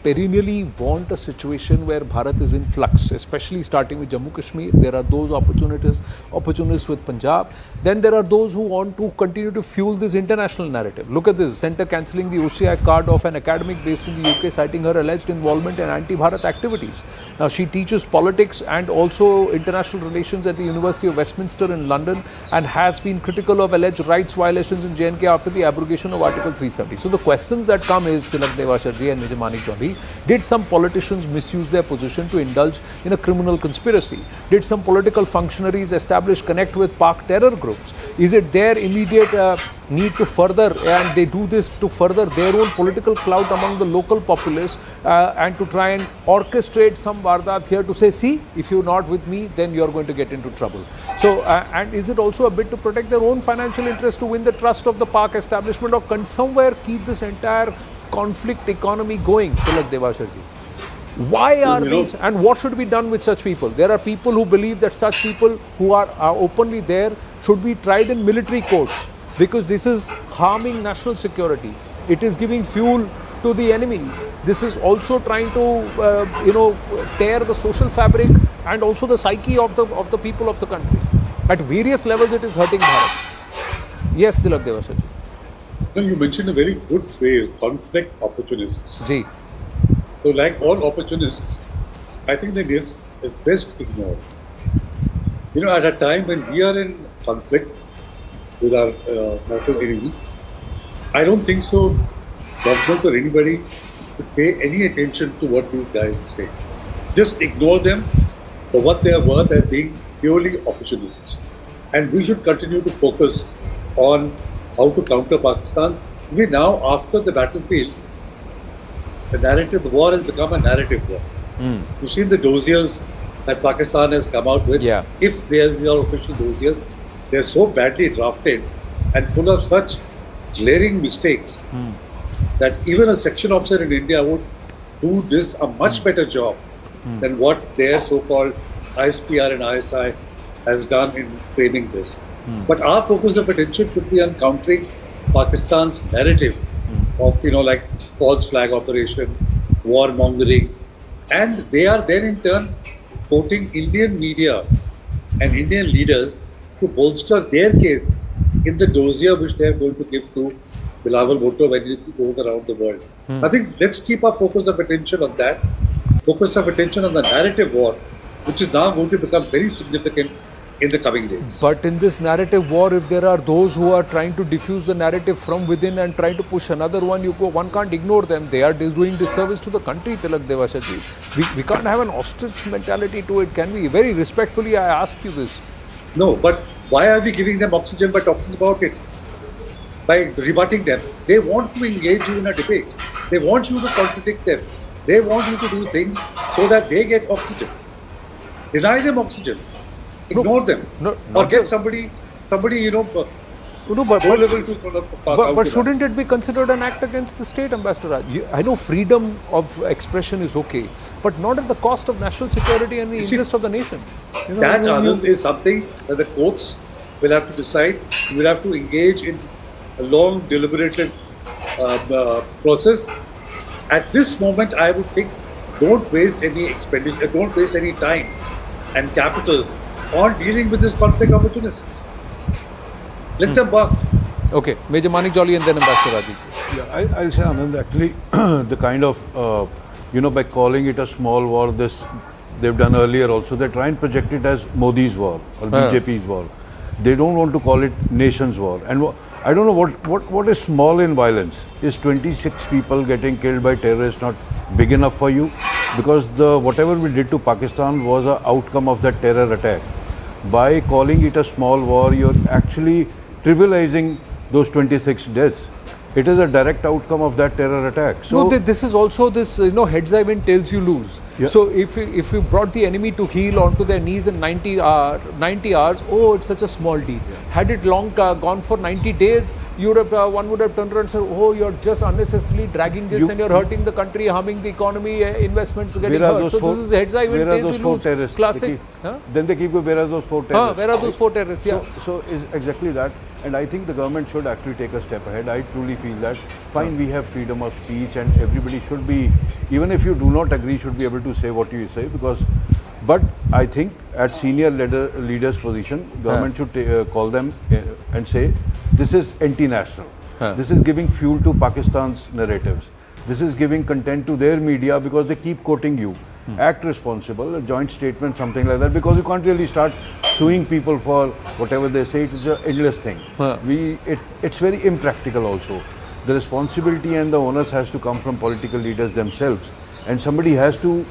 Speaker 1: perennially want a situation where Bharat is in flux, especially starting with Jammu Kashmir. There are those opportunists with Punjab. Then there are those who want to continue to fuel this international narrative. Look at this, centre cancelling the OCI card of an academic based in the UK, citing her alleged involvement in anti-Bharat activities. Now she teaches politics and also international relations at the University of Westminster in London and has been critical of alleged rights violations in JNK after the abrogation of Article 370. So the questions that come is, Tilak Devasharji and Nijamani Chaudhary, did some politicians misuse their position to indulge in a criminal conspiracy? Did some political functionaries establish connect with Pak terror groups? Is it their immediate need to further, and they do this to further their own political clout among the local populace and to try and orchestrate some Vardat here to say, see, if you're not with me, then you're going to get into trouble. So, and is it also a bit to protect their own financial interest to win the trust of the Pak establishment or can somewhere keep this entire conflict economy going, Tilak Devasharji? Why are these, and what should be done with such people? There are people who believe that such people who are openly there should be tried in military courts because this is harming national security. It is giving fuel to the enemy. This is also trying to, tear the social fabric and also the psyche of the people of the country. At various levels, it is hurting Bharat. Yes, Tilak Devasharji.
Speaker 3: No, you mentioned a very good phrase, conflict opportunists.
Speaker 1: Ji.
Speaker 3: So like all opportunists, I think they is best ignored. At a time when we are in conflict with our national enemy, I don't think so government or anybody should pay any attention to what these guys say. Just ignore them for what they are worth as being purely opportunists. And we should continue to focus on how to counter Pakistan. Now, after the battlefield, the war has become a narrative war. You've seen the dossiers that Pakistan has come out with.
Speaker 1: Yeah.
Speaker 3: If there's your official dossiers, they're so badly drafted and full of such glaring mistakes that even a section officer in India would do this a much better job than what their so-called ISPR and ISI has done in framing this. But our focus of attention should be on countering Pakistan's narrative of, like false flag operation, warmongering, and they are then in turn quoting Indian media and Indian leaders to bolster their case in the dossier which they are going to give to Bilawal Bhutto when he goes around the world. I think let's keep our focus of attention on that, focus of attention on the narrative war, which is now going to become very significant in the coming days.
Speaker 1: But in this narrative war, if there are those who are trying to diffuse the narrative from within and trying to push another one, one can't ignore them. They are doing disservice to the country, Tilak Devasharji. We can't have an ostrich mentality to it, can we? Very respectfully, I ask you this.
Speaker 3: No, but why are we giving them oxygen by talking about it? By rebutting them. They want to engage you in a debate. They want you to contradict them. They want you to do things so that they get oxygen. Deny them oxygen. Ignore them. Or get somebody,
Speaker 1: But shouldn't it be considered an act against the state, Ambassador Raj? I know freedom of expression is okay, but not at the cost of national security and the interests of the nation.
Speaker 3: That, Anand, is something that the courts will have to decide. You will have to engage in a long, deliberative process. At this moment, I would think, don't waste any expenditure, don't waste any time and capital on dealing with this conflict opportunists. Let them bark.
Speaker 1: Okay, Major Manik Jolly and then Ambassador Rajiv.
Speaker 5: Yeah, I'll say, Anand, actually, the kind of, by calling it a small war, they've done earlier also, they try and project it as Modi's war or BJP's war. They don't want to call it nation's war. And I don't know what is small in violence. Is 26 people getting killed by terrorists not big enough for you? Because whatever we did to Pakistan was an outcome of that terror attack. By calling it a small war, you're actually trivializing those 26 deaths. It is a direct outcome of that terror attack. So
Speaker 1: No, this is also this, heads I win, tails you lose.
Speaker 5: Yeah.
Speaker 1: So if you brought the enemy to heel onto their knees in 90 hours, oh, it's such a small deal. Had it gone for 90 days, one would have turned around and said, oh, you're just unnecessarily dragging this and you're hurting the country, harming the economy, investments getting hurt. So this is heads I win, tails you lose.
Speaker 5: Terrorists?
Speaker 1: Classic.
Speaker 5: Then they keep going, where are those 4 terrorists?
Speaker 1: Where are those 4 terrorists? Yeah.
Speaker 5: So is exactly that. And I think the government should actually take a step ahead. I truly feel that, fine, we have freedom of speech and everybody should be, even if you do not agree, should be able to say what you say. But I think at senior leaders position, government should call them and say, this is anti-national. This is giving fuel to Pakistan's narratives. This is giving content to their media because they keep quoting you. Act responsible, a joint statement, something like that, because you can't really start suing people for whatever they say. It's an endless thing. It's very impractical also. The responsibility and the onus has to come from political leaders themselves, and somebody has to,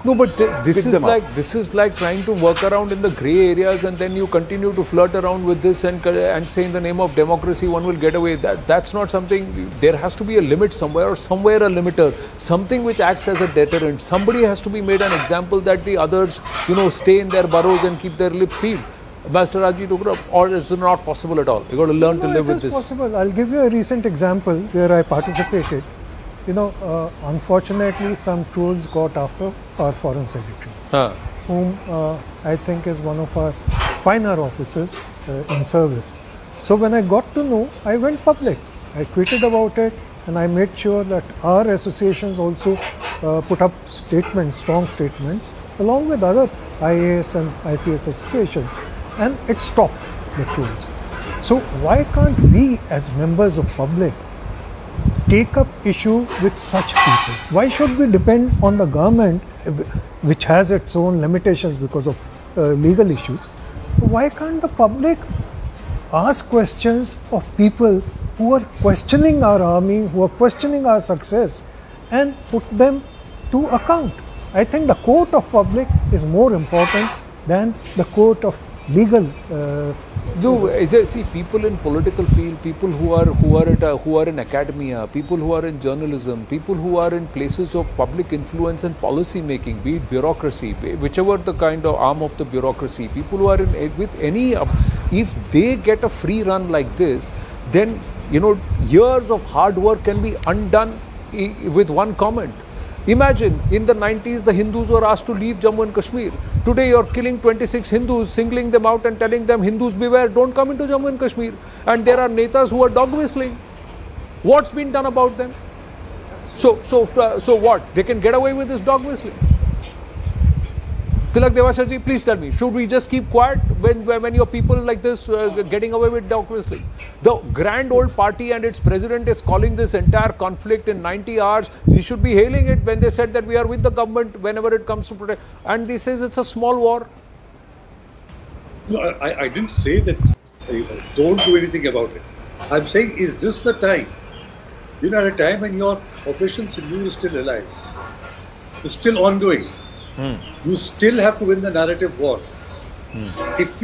Speaker 1: No, but this
Speaker 5: pick
Speaker 1: is like trying to work around in the grey areas, and then you continue to flirt around with this and say in the name of democracy one will get away. That's not something. There has to be a limit somewhere, or somewhere a limiter, something which acts as a deterrent. Somebody has to be made an example that the others, stay in their burrows and keep their lips sealed. Master Raji took it up, or is it not possible at all? You got to learn to live with this.
Speaker 2: It is possible. I'll give you a recent example where I participated. Unfortunately, some trolls got after our foreign secretary, whom I think is one of our finer officers in service. So when I got to know, I went public. I tweeted about it, and I made sure that our associations also put up statements, strong statements, along with other IAS and IPS associations, and it stopped the trolls. So why can't we, as members of public, take up issue with such people? Why should we depend on the government, which has its own limitations because of legal issues? Why can't the public ask questions of people who are questioning our army, who are questioning our success, and put them to account? I think the court of public is more important than the court of legal.
Speaker 1: See, people in political field, people who are in academia, people who are in journalism, people who are in places of public influence and policy making, be it bureaucracy, whichever the kind of arm of the bureaucracy, people who are in with any, if they get a free run like this, then years of hard work can be undone with one comment. Imagine in the 90s the Hindus were asked to leave Jammu and Kashmir. Today you're killing 26 Hindus, singling them out and telling them, Hindus beware, don't come into Jammu and Kashmir. And there are netas who are dog whistling. What's been done about them? So what? They can get away with this dog whistling. Tilak Devasar ji, please tell me, should we just keep quiet when your people like this getting away with dog whistling? The grand old party and its president is calling this entire conflict in 90 hours. You should be hailing it when they said that we are with the government whenever it comes to protect. And they says it's a small war.
Speaker 3: No, I didn't say that don't do anything about it. I'm saying, is this the time? At a time when your Operation Sindhu is still alive, it's still ongoing. You still have to win the narrative war. If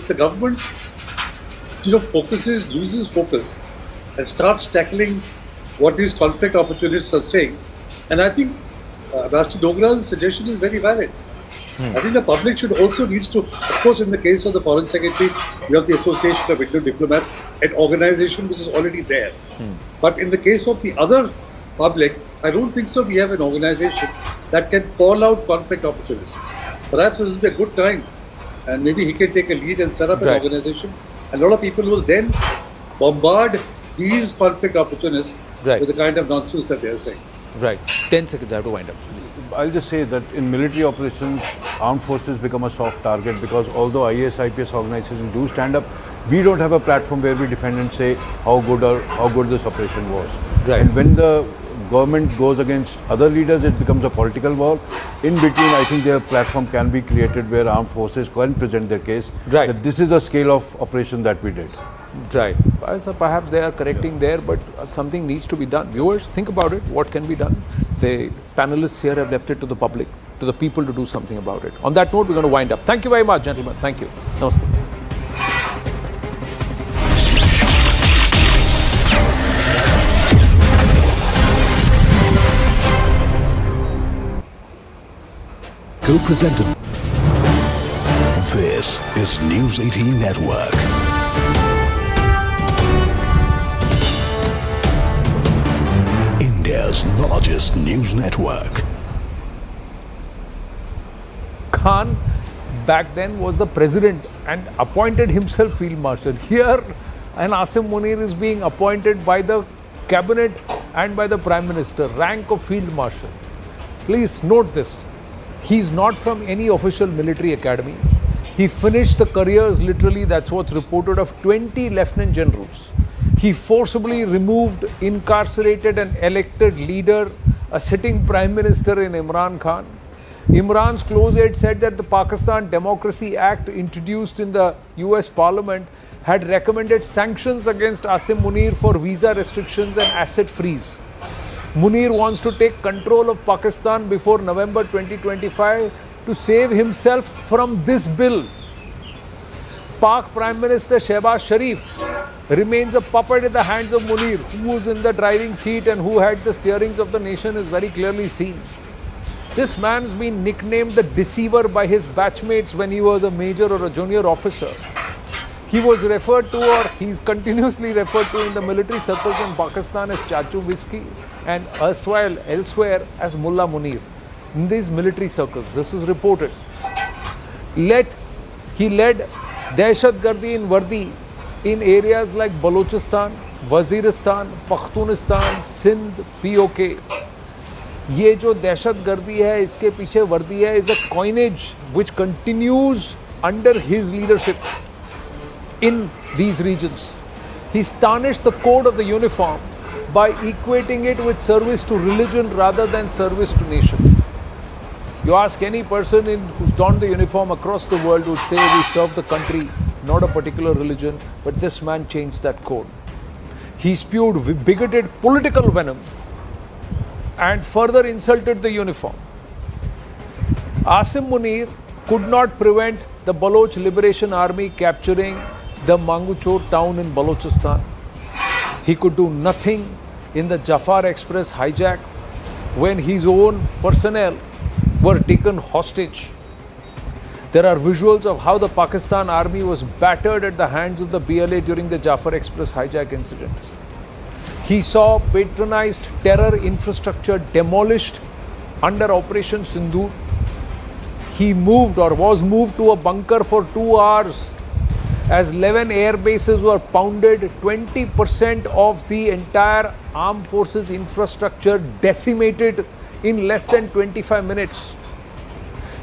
Speaker 3: the government loses focus and starts tackling what these conflict opportunists are saying, and I think Ambassador Dogra's suggestion is very valid. I think the public should also needs to, of course, in the case of the Foreign Secretary, you have the Association of Indian Diplomats, an organization which is already there. But in the case of the other public, I don't think so. We have an organization that can call out conflict opportunists. Perhaps this is a good time, and maybe he can take a lead and set up an organization. A lot of people will then bombard these conflict opportunists with the kind of nonsense that they are saying.
Speaker 1: Right. 10 seconds, I have to wind up.
Speaker 5: I'll just say that in military operations, armed forces become a soft target because although IAS, IPS organizations do stand up, we don't have a platform where we defend and say how good this operation was.
Speaker 1: Right.
Speaker 5: And when the government goes against other leaders, it becomes a political war. In between, I think their platform can be created where armed forces can present their case.
Speaker 1: Right.
Speaker 5: That this is the scale of operation that we did.
Speaker 1: Right. So perhaps they are correcting there, but something needs to be done. Viewers, think about it. What can be done? The panelists here have left it to the public, to the people to do something about it. On that note, we're going to wind up. Thank you very much, gentlemen. Thank you. Namaste.
Speaker 6: Co-presented. This is News 18 Network. India's largest news network.
Speaker 1: Khan back then was the president and appointed himself field marshal. Here, an Asim Munir is being appointed by the cabinet and by the prime minister, rank of field marshal. Please note this. He is not from any official military academy. He finished the careers, literally, that's what's reported, of 20 lieutenant generals. He forcibly removed, incarcerated and elected leader, a sitting prime minister in Imran Khan. Imran's close aide said that the Pakistan Democracy Act introduced in the US Parliament had recommended sanctions against Asim Munir for visa restrictions and asset freeze. Munir wants to take control of Pakistan before November 2025 to save himself from this bill. Pak Prime Minister Shehbaz Sharif remains a puppet in the hands of Munir, who was in the driving seat and who had the steerings of the nation is very clearly seen. This man's been nicknamed the deceiver by his batchmates when he was a major or a junior officer. He was referred to, or he's continuously referred to in the military circles in Pakistan as Chachu Whiskey and erstwhile elsewhere as Mullah Munir. In these military circles, this is reported. He led Dehshatgardi in Vardi in areas like Balochistan, Waziristan, Pakhtunistan, Sindh, POK. ये जो दहशतगर्दी है, इसके पीछे वर्दी है, is a coinage which continues under his leadership in these regions. He tarnished the code of the uniform by equating it with service to religion rather than service to nation. You ask any person who's donned the uniform across the world would say we serve the country, not a particular religion, but this man changed that code. He spewed bigoted political venom and further insulted the uniform. Asim Munir could not prevent the Baloch Liberation Army capturing the Manguchor town in Balochistan. He could do nothing in the Jafar Express hijack when his own personnel were taken hostage. There are visuals of how the Pakistan army was battered at the hands of the BLA during the Jafar Express hijack incident. He saw patronized terror infrastructure demolished under Operation Sindoor. He moved or was moved to a bunker for 2 hours as 11 air bases were pounded, 20% of the entire armed forces infrastructure decimated in less than 25 minutes.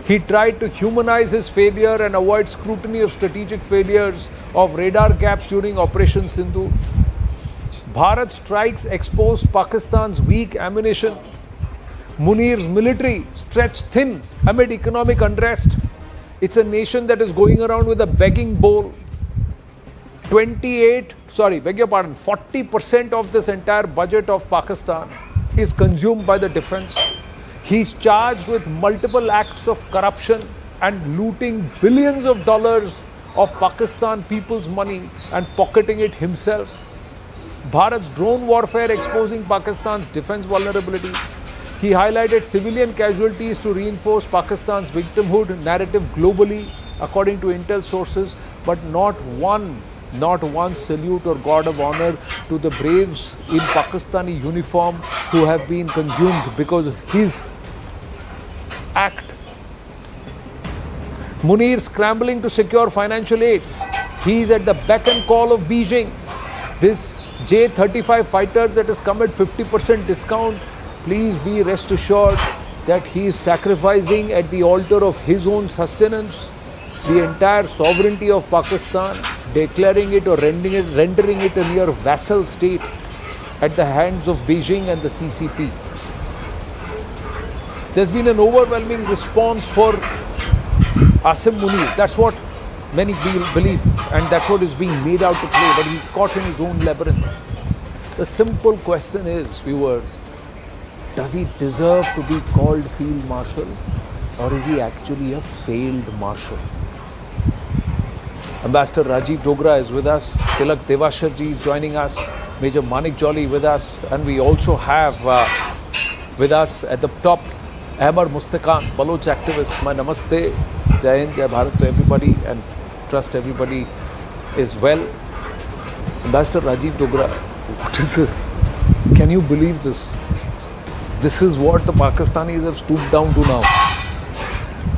Speaker 1: He tried to humanize his failure and avoid scrutiny of strategic failures of radar gaps during Operation Sindoor. Bharat strikes exposed Pakistan's weak ammunition. Munir's military stretched thin amid economic unrest. It's a nation that is going around with a begging bowl. 40% of this entire budget of Pakistan is consumed by the defense. He's charged with multiple acts of corruption and looting billions of dollars of Pakistan people's money and pocketing it himself. Bharat's drone warfare exposing Pakistan's defense vulnerabilities. He highlighted civilian casualties to reinforce Pakistan's victimhood narrative globally, according to intel sources, but not one salute or guard of honor to the braves in Pakistani uniform who have been consumed because of his act. Munir scrambling to secure financial aid. He is at the beck and call of Beijing. This J-35 fighters that has come at 50% discount, please be rest assured that he is sacrificing at the altar of his own sustenance the entire sovereignty of Pakistan, declaring it or rendering it a near vassal state at the hands of Beijing and the CCP. There's been an overwhelming response for Asim Munir. That's what many believe, and that's what is being made out to play, but he's caught in his own labyrinth. The simple question is, viewers, does he deserve to be called Field Marshal, or is he actually a failed marshal? Ambassador Rajiv Dogra is with us, Tilak Devasharji is joining us, Major Manik Jolly with us, and we also have with us at the top Ahmad Mustaqan, Baloch activist. My namaste, Jai Hind, Jai Bharat to everybody, and trust everybody is well. Ambassador Rajiv Dogra, what is this? Can you believe this? This is what the Pakistanis have stooped down to now.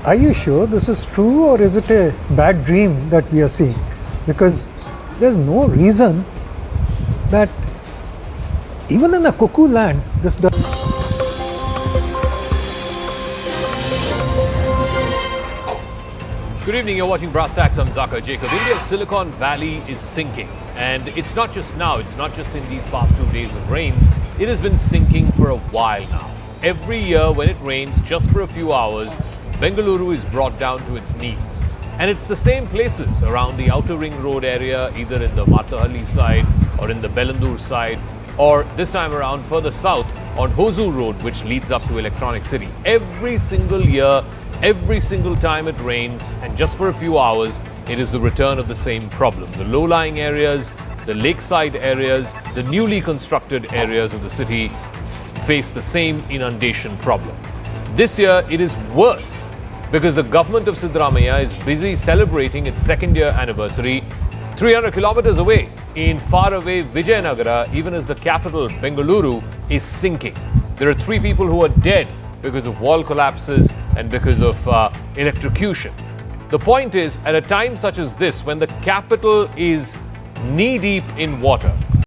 Speaker 2: Are you sure this is true, or is it a bad dream that we are seeing? Because there's no reason that even in a cuckoo land, this does.
Speaker 7: Good evening, you're watching Brass Tacks. I'm Zakir Jacob. India's Silicon Valley is sinking. And it's not just now, it's not just in these past 2 days of rains. It has been sinking for a while now. Every year when it rains, just for a few hours, Bengaluru is brought down to its knees. And it's the same places around the outer ring road area, either in the Martahalli side or in the Belandur side, or this time around further south on Hosur Road, which leads up to Electronic City. Every single year, every single time it rains, and just for a few hours, it is the return of the same problem. The low-lying areas, the lakeside areas, the newly constructed areas of the city face the same inundation problem. This year, it is worse because the government of Siddaramaiah is busy celebrating its second-year anniversary 300 kilometers away in faraway Vijayanagara, even as the capital, Bengaluru, is sinking. There are 3 people who are dead because of wall collapses and because of electrocution. The point is, at a time such as this, when the capital is knee-deep in water,